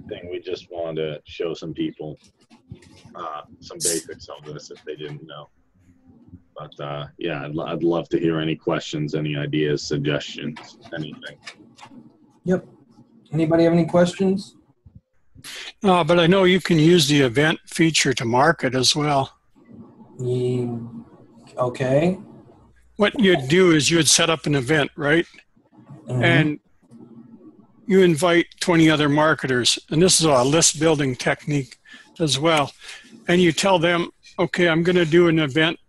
thing. We just wanted to show some people some basics of this if they didn't know. But yeah, I'd love to hear any questions, any ideas, suggestions, anything. Yep. Anybody have any questions? But I know you can use the event feature to market as well. Okay. What you'd do is you would set up an event, right? Mm-hmm. And you invite 20 other marketers. And this is a list building technique as well. And you tell them, okay, I'm going to do an event,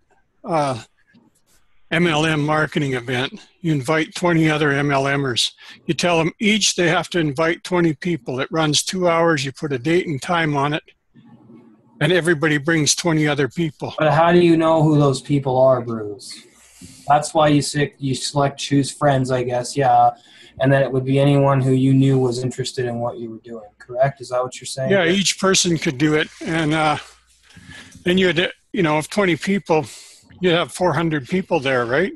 MLM marketing event. You invite 20 other MLMers. You tell them each they have to invite 20 people. It runs 2 hours. You put a date and time on it. And everybody brings 20 other people. But how do you know who those people are, Bruce? That's why you select choose friends, I guess, yeah. And then it would be anyone who you knew was interested in what you were doing, correct? Is that what you're saying? Yeah, each person could do it. And then you'd, if 20 people, you'd have 400 people there, right?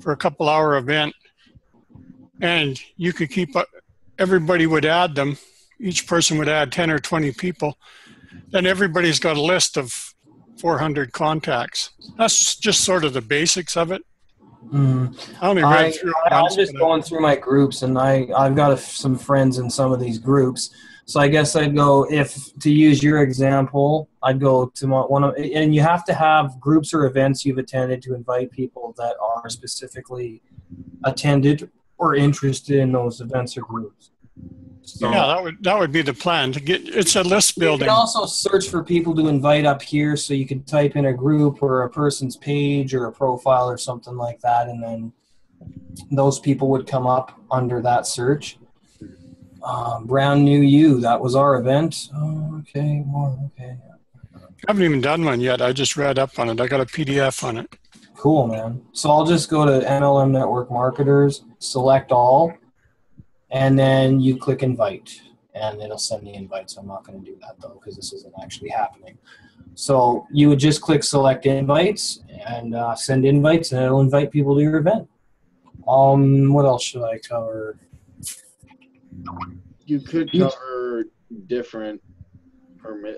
For a couple-hour event. And you could keep, everybody would add them. Each person would add 10 or 20 people. Then everybody's got a list of 400 contacts. That's just sort of the basics of it. Mm. I only read through it once. I'm just going through my groups, and I've got some friends in some of these groups. So I guess I'd go, to use your example, I'd go to one of, and you have to have groups or events you've attended to invite people that are specifically attended or interested in those events or groups. So, yeah, that would be the plan to get. It's a list building. You can also search for people to invite up here, so you can type in a group or a person's page or a profile or something like that, and then those people would come up under that search. Brand new you. That was our event. Oh, okay, more okay. I haven't even done one yet. I just read up on it. I got a PDF on it. Cool, man. So I'll just go to MLM Network Marketers, select all. And then you click invite, and it'll send the invite. So I'm not going to do that, though, because this isn't actually happening. So you would just click select invites and send invites, and it'll invite people to your event. What else should I cover? You could cover different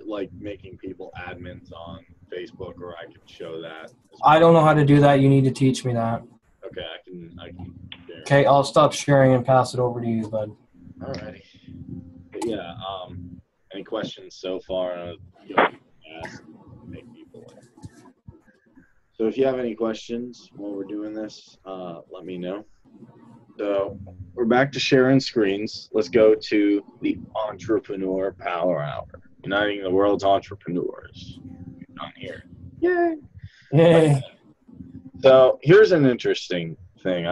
like making people admins on Facebook, or I could show that. I don't know how to do that. You need to teach me that. Okay, I can share. Okay, I'll stop sharing and pass it over to you, bud. Alrighty. But yeah, any questions so far? Ask, make people. So if you have any questions while we're doing this, let me know. So we're back to sharing screens. Let's go to the Entrepreneur Power Hour, uniting the world's entrepreneurs. On here. Yay! Yay. So here's an interesting thing.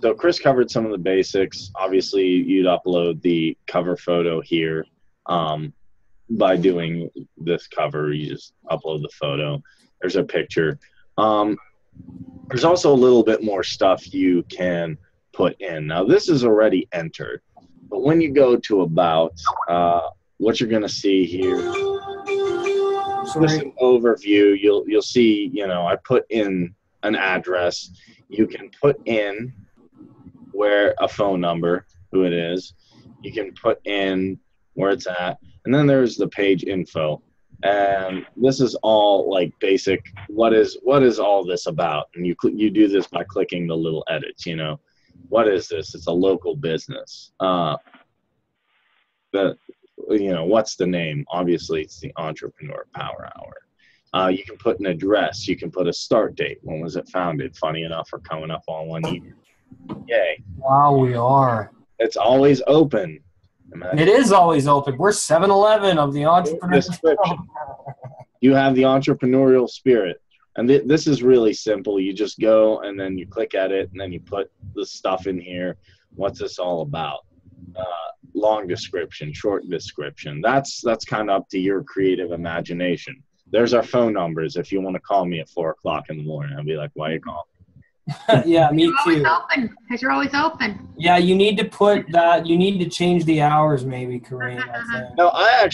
So Chris covered some of the basics. Obviously, you'd upload the cover photo here. By doing this cover, you just upload the photo. There's a picture. There's also a little bit more stuff you can put in. Now, this is already entered, but when you go to about, what you're going to see here, just an overview, you'll see, I put in an address. You can put in where a phone number, who it is. You can put in where it's at, and then there's the page info. And this is all like basic. What is all this about? And you do this by clicking the little edits. What is this? It's a local business. What's the name? Obviously, it's the Entrepreneur Power Hour. You can put an address. You can put a start date. When was it founded? Funny enough, we're coming up on 1 year. Yay! Wow, we are. It's always open. It is always open. We're 7-Eleven of the entrepreneurship. You have the entrepreneurial spirit. And this is really simple. You just go and then you click at it and then you put the stuff in here. What's this all about? Long description, short description. That's kind of up to your creative imagination. There's our phone numbers. If you want to call me at 4 o'clock in the morning, I'll be like, why are you calling? Yeah, me too. You're always open, because you're always open. Yeah, you need to put that. You need to change the hours, maybe, Kareem. I think. No, I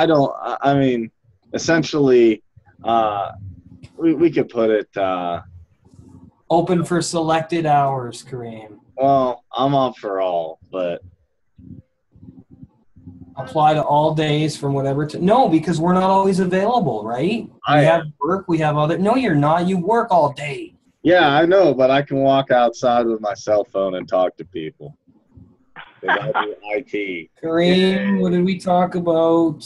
don't. I mean, essentially, we could put it. Open for selected hours, Kareem. Well, I'm up for all, but apply to all days from whatever. No, because we're not always available, right? We have work. We have other. No, you're not. You work all day. Yeah, I know, but I can walk outside with my cell phone and talk to people. I do IT. Kareem, what did we talk about?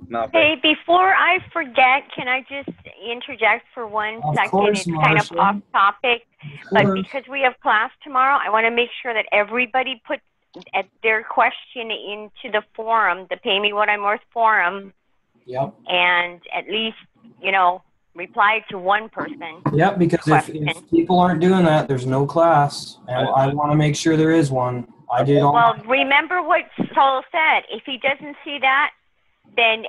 Nothing. Hey, before I forget, can I just interject for 1 second? Of course, it's kind of off topic, but because we have class tomorrow, I want to make sure that everybody puts their question into the forum, the Pay Me What I'm Worth forum. Yep. And at least, reply to one person. Yep, because if people aren't doing that, there's no class. And I want to make sure there is one. I did all. Well, remember what Sol said. If he doesn't see that, then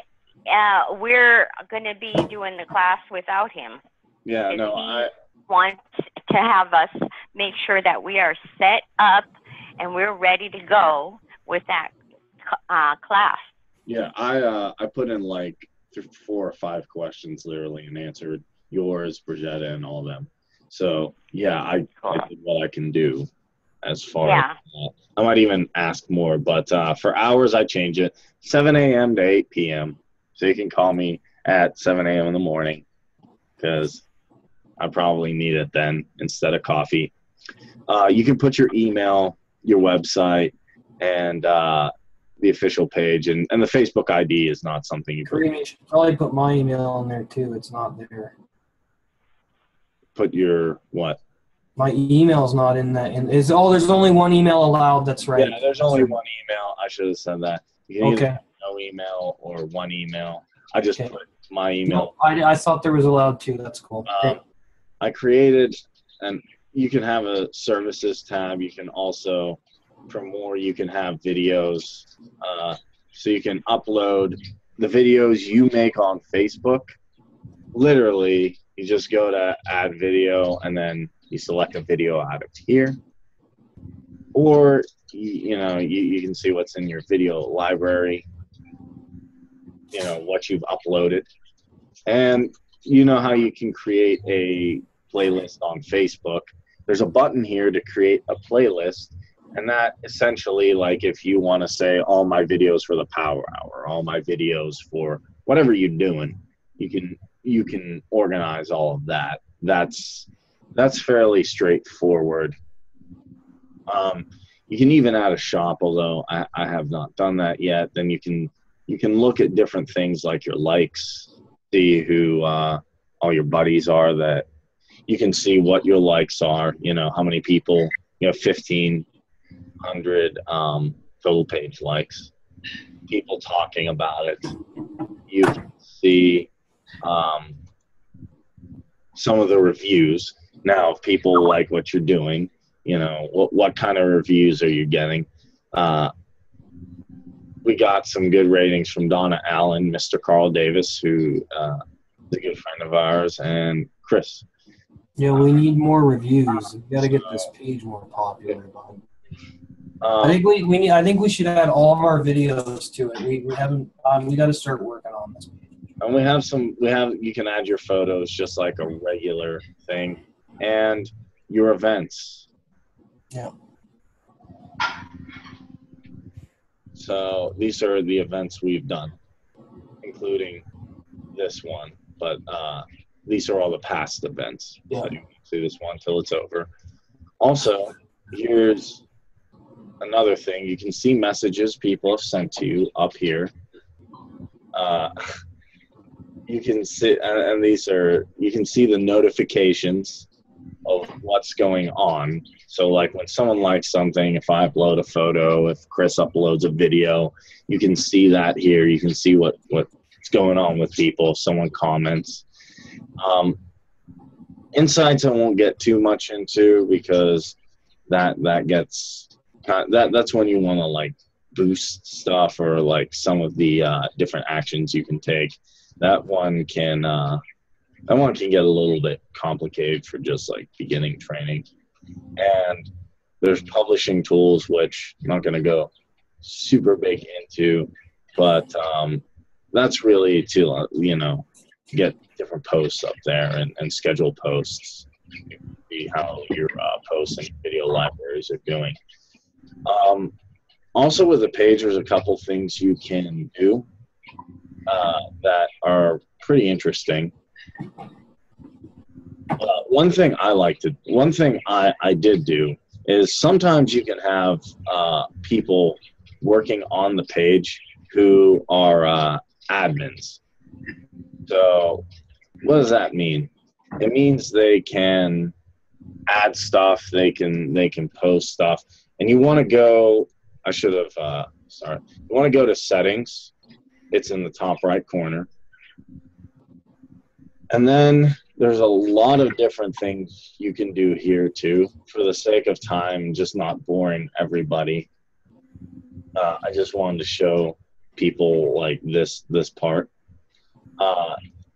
we're going to be doing the class without him. Yeah, no, I want to have us make sure that we are set up and we're ready to go with that class. Yeah, I put in like 4 or 5 questions literally and answered yours, Brigetta, and all of them. So yeah, I did what I can do as far as that. I might even ask more, but for hours I change it 7 a.m. to 8 p.m. So you can call me at 7 a.m. in the morning because I probably need it then instead of coffee. You can put your email, your website, and the official page, and the Facebook ID is not something you Kareem, you should probably put my email in there too. It's not there. Put your what? My email's not in that. There's only one email allowed. That's right. Yeah, there's only one email. I should have said that. You can either no email or one email. I just put my email. No, I thought there was allowed 2. That's cool. I created, and you can have a services tab. You can also, for more, you can have videos. So you can upload the videos you make on Facebook. Literally, you just go to add video, and then you select a video out of here. Or, you can see what's in your video library, what you've uploaded. And you know how you can create a playlist on Facebook. There's a button here to create a playlist. And that essentially, like if you want to say all my videos for the Power Hour, all my videos for whatever you're doing, you can organize all of that. That's fairly straightforward. You can even add a shop, although I have not done that yet. Then you can look at different things like your likes, see who all your buddies are. That you can see what your likes are. How many people. 1,500 total page likes. People talking about it. You can see some of the reviews. Now, if people like what you're doing, you know, what kind of reviews are you getting? We got some good ratings from Donna Allen, Mr. Carl Davis, who is a good friend of ours, and Chris. Yeah, we need more reviews. We got to get this page more popular. I think we should add all of our videos to it. We haven't. We got to start working on this. And you can add your photos just like a regular thing, and your events. Yeah. So these are the events we've done, including this one. But these are all the past events. Yeah. So you can see this one till it's over. Also, here's another thing. You can see messages people have sent to you up here. You can see, and you can see the notifications of what's going on. So like when someone likes something, if I upload a photo, if Chris uploads a video, you can see that here. You can see what's going on with people if someone comments. Insights I won't get too much into because that's when you want to like boost stuff or like some of the different actions you can take. That one can get a little bit complicated for just like beginning training. And there's publishing tools, which I'm not going to go super big into, but that's really to, get different posts up there and schedule posts, see how your posts and video libraries are doing. Also with the page, there's a couple things you can do that are pretty interesting. One thing I did do is sometimes you can have people working on the page who are admins. So what does that mean? It means they can add stuff, they can post stuff, and you want to go, you want to go to settings. It's in the top right corner. And then there's a lot of different things you can do here too. For the sake of time, just not boring everybody, I just wanted to show people like this part.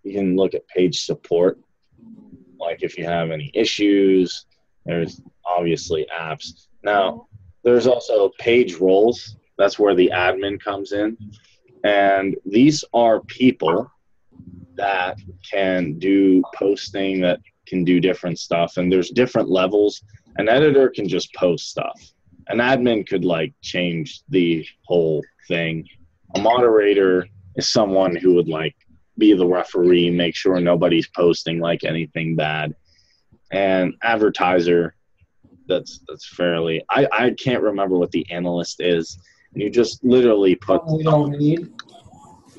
You can look at page support, like if you have any issues. There's obviously apps. Now, there's also page roles. That's where the admin comes in. And these are people that can do posting, that can do different stuff. And there's different levels. An editor can just post stuff. An admin could like change the whole thing. A moderator is someone who would like be the referee, make sure nobody's posting like anything bad. And advertiser, that's fairly, I can't remember what the analyst is. And you just literally put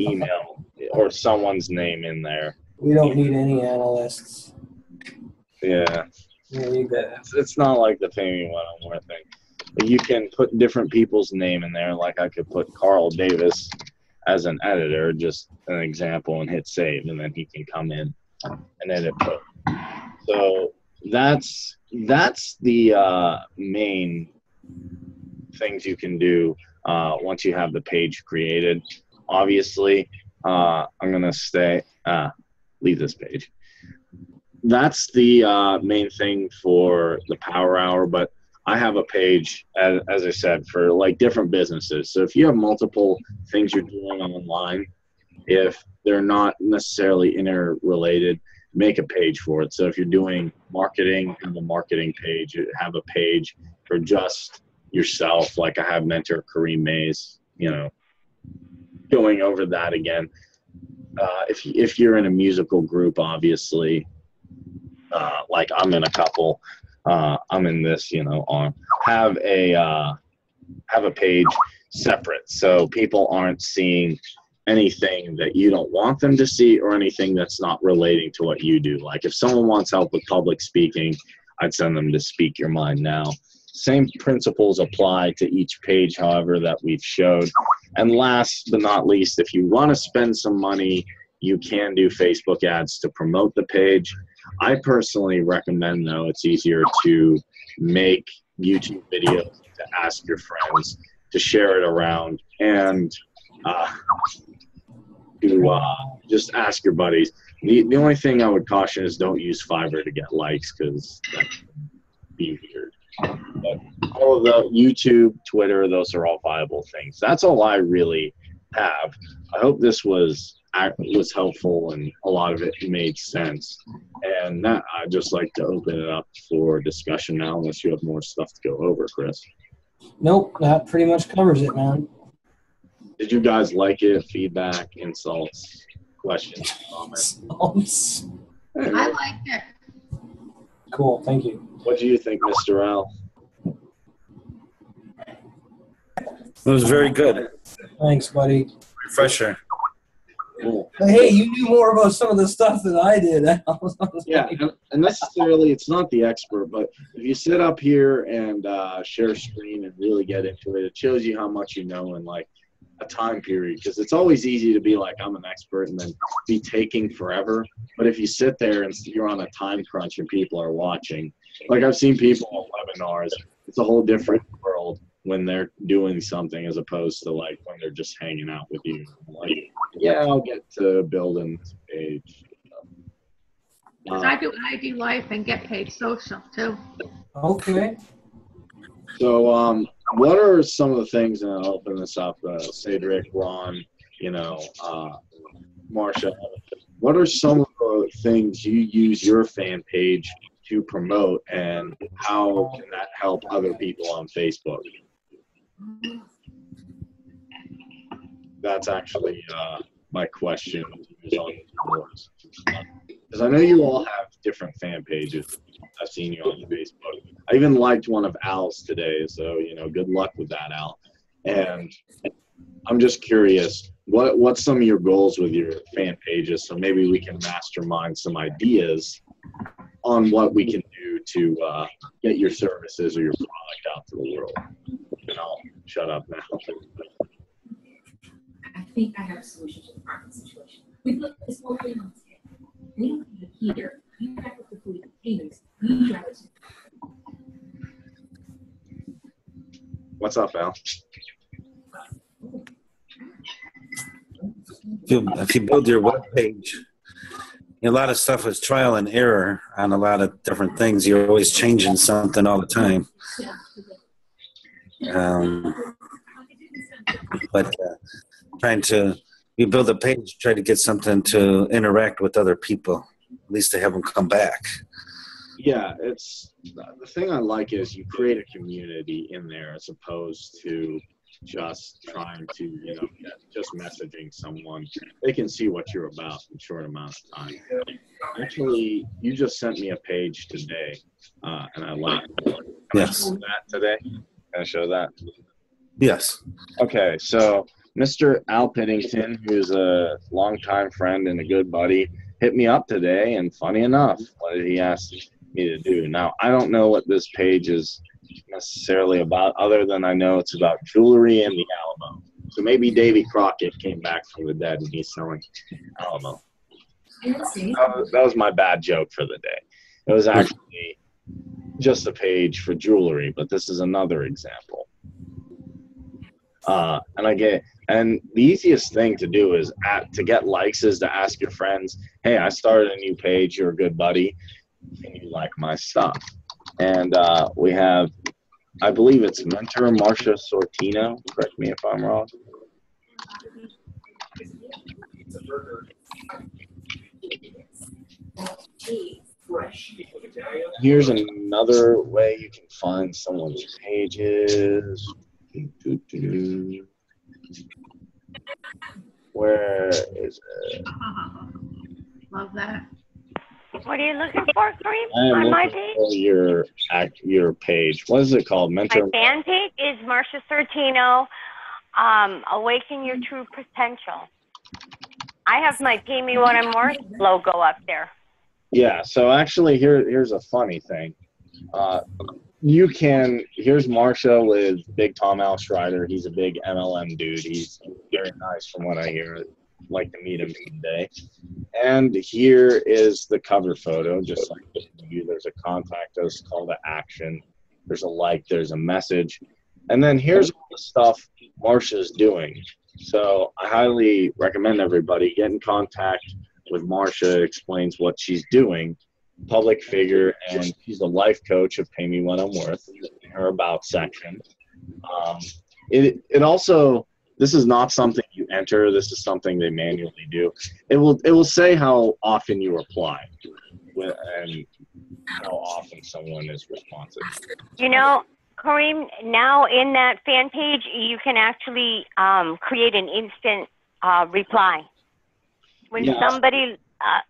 email or someone's name in there. We don't need any analysts. Yeah. There you go. It's not like the Family One-on-One thing. But you can put different people's name in there. Like I could put Carl Davis as an editor, just an example, and hit save, and then he can come in and edit post. So that's the main things you can do once you have the page created. Obviously, I'm gonna leave this page. That's the main thing for the Power Hour, but I have a page, as I said, for like different businesses. So if you have multiple things you're doing online, if they're not necessarily interrelated, make a page for it. So if you're doing marketing, have a marketing page, have a page for just yourself. Like I have mentor Kareem Mays, going over that again. If you're in a musical group, obviously, like I'm in a couple, I'm in this, have a page separate so people aren't seeing anything that you don't want them to see or anything that's not relating to what you do. Like if someone wants help with public speaking, I'd send them to Speak Your Mind Now. Same principles apply to each page, however, that we've showed. And last but not least, if you want to spend some money You can do Facebook ads to promote the page. I personally recommend, though, it's easier to make YouTube videos, to ask your friends, to share it around, and to just ask your buddies. The only thing I would caution is don't use Fiverr to get likes, because that can be weird. But all of the YouTube, Twitter, those are all viable things. That's all I really have. I hope this was helpful and a lot of it made sense. And that I'd just like to open it up for discussion now, unless you have more stuff to go over, Chris. Nope, that pretty much covers it, man. Did you guys like it? Feedback, insults, questions, comments? I liked it. Cool, thank you. What do you think, Mr. Al? It was very good. Thanks, buddy. Refresher. Cool. Hey, you knew more about some of the stuff than I did. Yeah, and necessarily it's not the expert, but if you sit up here and share screen and really get into it, it shows you how much you know in like a time period, because it's always easy to be like, I'm an expert, and then be taking forever. But if you sit there and you're on a time crunch and people are watching, like I've seen people on webinars, it's a whole different world when they're doing something as opposed to like when they're just hanging out with you. Like, yeah, I'll get to building this page. I do ID Life and Get Paid Social too. Okay. So, what are some of the things, and I'll open this up, Cedric, Ron, Marsha, what are some of the things you use your fan page to promote, and how can that help other people on Facebook? That's actually my question on yours. Because I know you all have different fan pages. I've seen you on Facebook. I even liked one of Al's today, so good luck with that, Al. And I'm just curious, what's some of your goals with your fan pages? So maybe we can mastermind some ideas on what we can do to get your services or your product out to the world. And I'll shut up now. I think I have a solution to the parking situation. We put this whole thing on the schedule. We don't need it here. You back up the food payments. You drive it. What's up, Al? If you build your web page, a lot of stuff is trial and error on a lot of different things. You're always changing something all the time. But you build a page, try to get something to interact with other people. At least to have them come back. Yeah, it's the thing I like is you create a community in there as opposed to just trying to, just messaging someone. They can see what you're about in a short amount of time. Actually, you just sent me a page today, and I like it. Can I show that today? Can I show that? Yes. Okay, so Mr. Al Piddington, who's a longtime friend and a good buddy, hit me up today, and funny enough, what did he ask me to do? Now, I don't know what this page is necessarily about, other than I know it's about jewelry and the Alamo. So maybe Davy Crockett came back from the dead and he's selling Alamo. That was my bad joke for the day. It was actually just a page for jewelry, but this is another example. And the easiest thing to do is to get likes is to ask your friends, hey, I started a new page, you're a good buddy, can you like my stuff? And we have, I believe it's Mentor Marsha Sortino, correct me if I'm wrong. Here's another way you can find someone's pages. Where is it? Love that. What are you looking for, Kareem? I am On my looking page? for your page. What is it called? My fan page is Marsha Sortino, Awaken Your True Potential. I have my Pay Me What I'm Worth logo up there. Yeah, so actually here's a funny thing. Here's Marsha with Big Tom Al Schreider. He's a big MLM dude. He's very nice from what I hear. like to meet him someday. And here is the cover photo, just like you. There's a contact us, call to action. There's a like, there's a message. And then here's all the stuff Marsha's doing. So I highly recommend everybody get in contact with Marsha. It explains what she's doing. Public figure, and she's a life coach of Pay Me What I'm Worth in her about section. It also, this is not something you enter, this is something they manually do. It will say how often you reply and how often someone is responsive. You know, Kareem, now in that fan page, you can actually create an instant reply. When somebody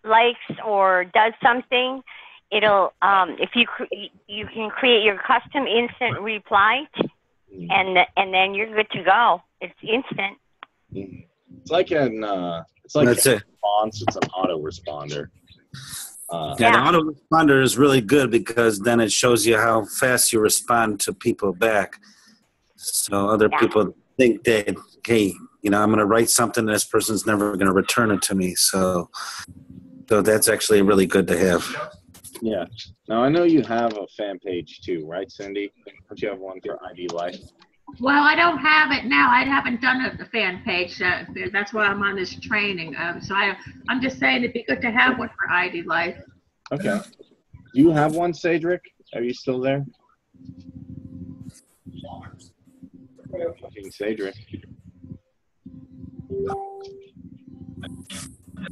likes or does something, it'll if you can create your custom instant reply, and then you're good to go. It's instant. It's like a response. It's an autoresponder. The autoresponder is really good because then it shows you how fast you respond to people back. So other people think that, hey, you know, I'm going to write something, this person's never going to return it to me. So that's actually really good to have. Yeah. Now, I know you have a fan page too, right, Cindy? Don't you have one for ID Life? Well, I don't have it now. I haven't done a fan page. That's why I'm on this training. So I'm just saying it'd be good to have one for ID Life. Okay. Do you have one, Cedric? Are you still there? Cedric.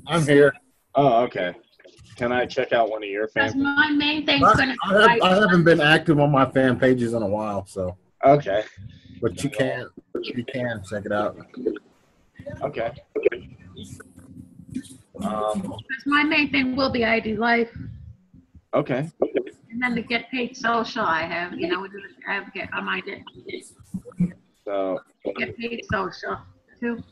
I'm here. Oh, okay. Can I check out one of your fan pages? My main thing's I haven't been active on my fan pages in a while, so. Okay. But you can check it out. Okay. My main thing will be ID Life. Okay. And then the Get Paid Social I have, you know, I might so Get Paid Social too.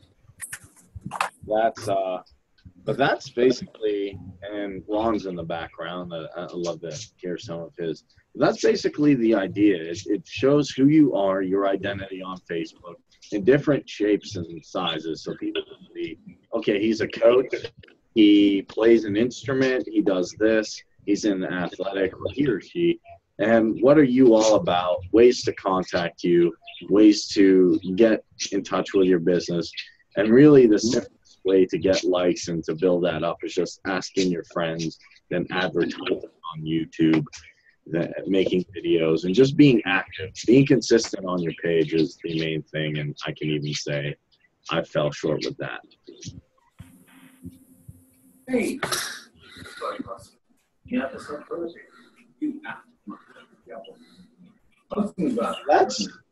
But that's basically, and Ron's in the background. I love to hear some of his. That's basically the idea. It shows who you are, your identity on Facebook in different shapes and sizes. So people can see, okay, he's a coach. He plays an instrument. He does this. He's in athletic, or he or she. And what are you all about? Ways to contact you, ways to get in touch with your business. And really the simplest way to get likes and to build that up is just asking your friends, then advertising on YouTube, making videos, and just being active. Being consistent on your page is the main thing, and I can even say I fell short with that. Hey.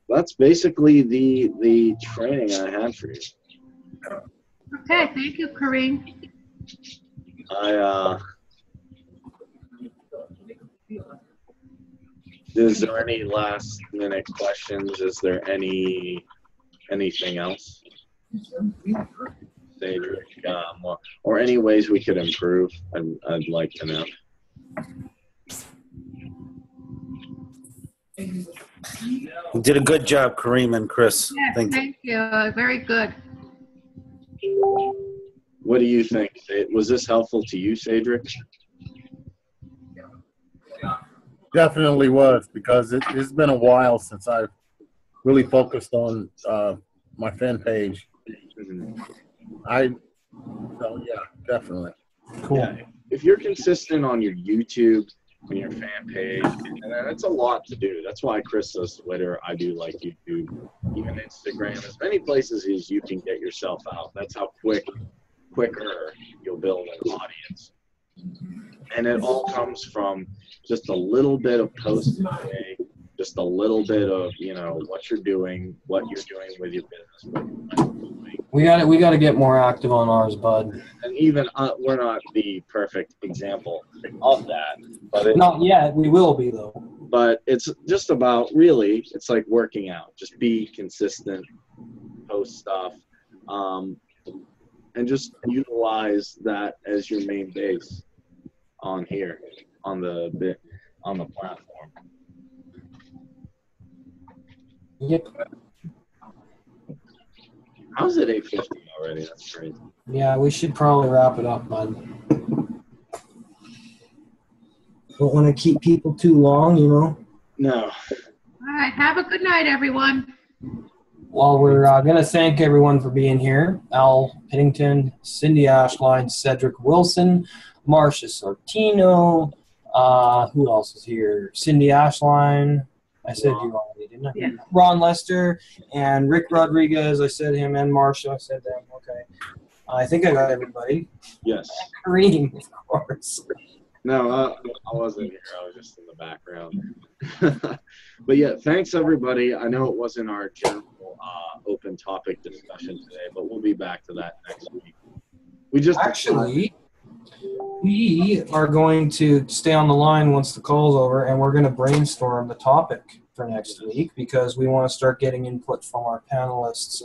That's basically the training I had for you. Okay, thank you, Kareem. Is there any last minute questions? Is there anything else? Or any ways we could improve? I'd like to know. You did a good job, Kareem and Chris. Yes, thank you. Very good. What do you think? Was this helpful to you, Cedric? Definitely was, because it's been a while since I've really focused on my fan page. So yeah, definitely. Cool. Yeah, if you're consistent on your YouTube, on your fan page, and that's a lot to do. That's why Chris does Twitter. I do like YouTube, even Instagram, as many places as you can get yourself out. That's how quicker you'll build an audience. And it all comes from just a little bit of posting today, just a little bit of, you know, what you're doing with your business. We got to get more active on ours, bud. And even we're not the perfect example of that, but not yet. We will be though. But it's just about, really, it's like working out. Just be consistent, post stuff, and just utilize that as your main base on here, on the platform. Yep. How's it 8:50 already. That's crazy. Yeah, we should probably wrap it up, bud. Don't want to keep people too long, you know. No. All right. Have a good night, everyone. Well, we're going to thank everyone for being here. Al Piddington, Cindy Ashline, Cedric Wilson, Marcia Sortino. Who else is here? Cindy Ashline. I said you already, didn't I? Yeah. Ron Lester and Rick Rodriguez. I said him, and Marcia. I said them. Okay. I think I got everybody. Yes. Kareem, of course. No, I wasn't here. I was just in the background. But yeah, thanks everybody. I know it wasn't our general open topic discussion today, but we'll be back to that next week. We are going to stay on the line once the call's over, and we're going to brainstorm the topic for next week because we want to start getting input from our panelists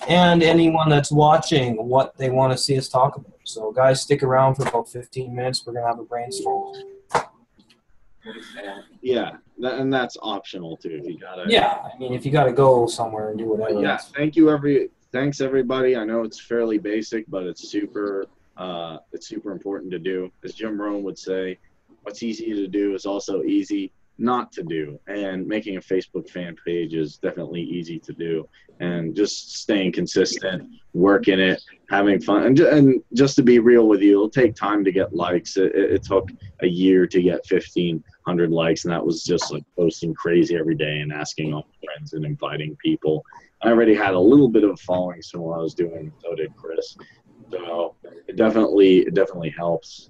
and anyone that's watching what they want to see us talk about. So guys, stick around for about 15 minutes. We're going to have a brainstorm. Yeah, and that's optional too. If you gotta. Yeah, I mean, if you got to go somewhere and do whatever. Yeah, thanks everybody. I know it's fairly basic, but it's super important to do. As Jim Rohn would say, what's easy to do is also easy not to do. And making a Facebook fan page is definitely easy to do. And just staying consistent, working it, having fun. And just to be real with you, it'll take time to get likes. It took a year to get 1,500 likes, and that was just like posting crazy every day and asking all my friends and inviting people. I already had a little bit of a following from what I was doing, so did Chris. So it definitely helps.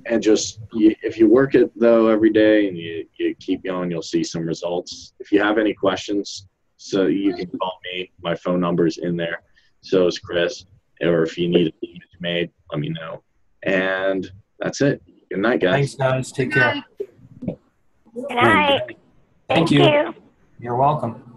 And just if you work it though every day and you keep going, you'll see some results. If you have any questions, so you can call me. My phone number's in there. So is Chris. Or if you need an image made, let me know. And that's it. Good night, guys. Thanks, guys. Take care. Good night. Thank you. You're welcome.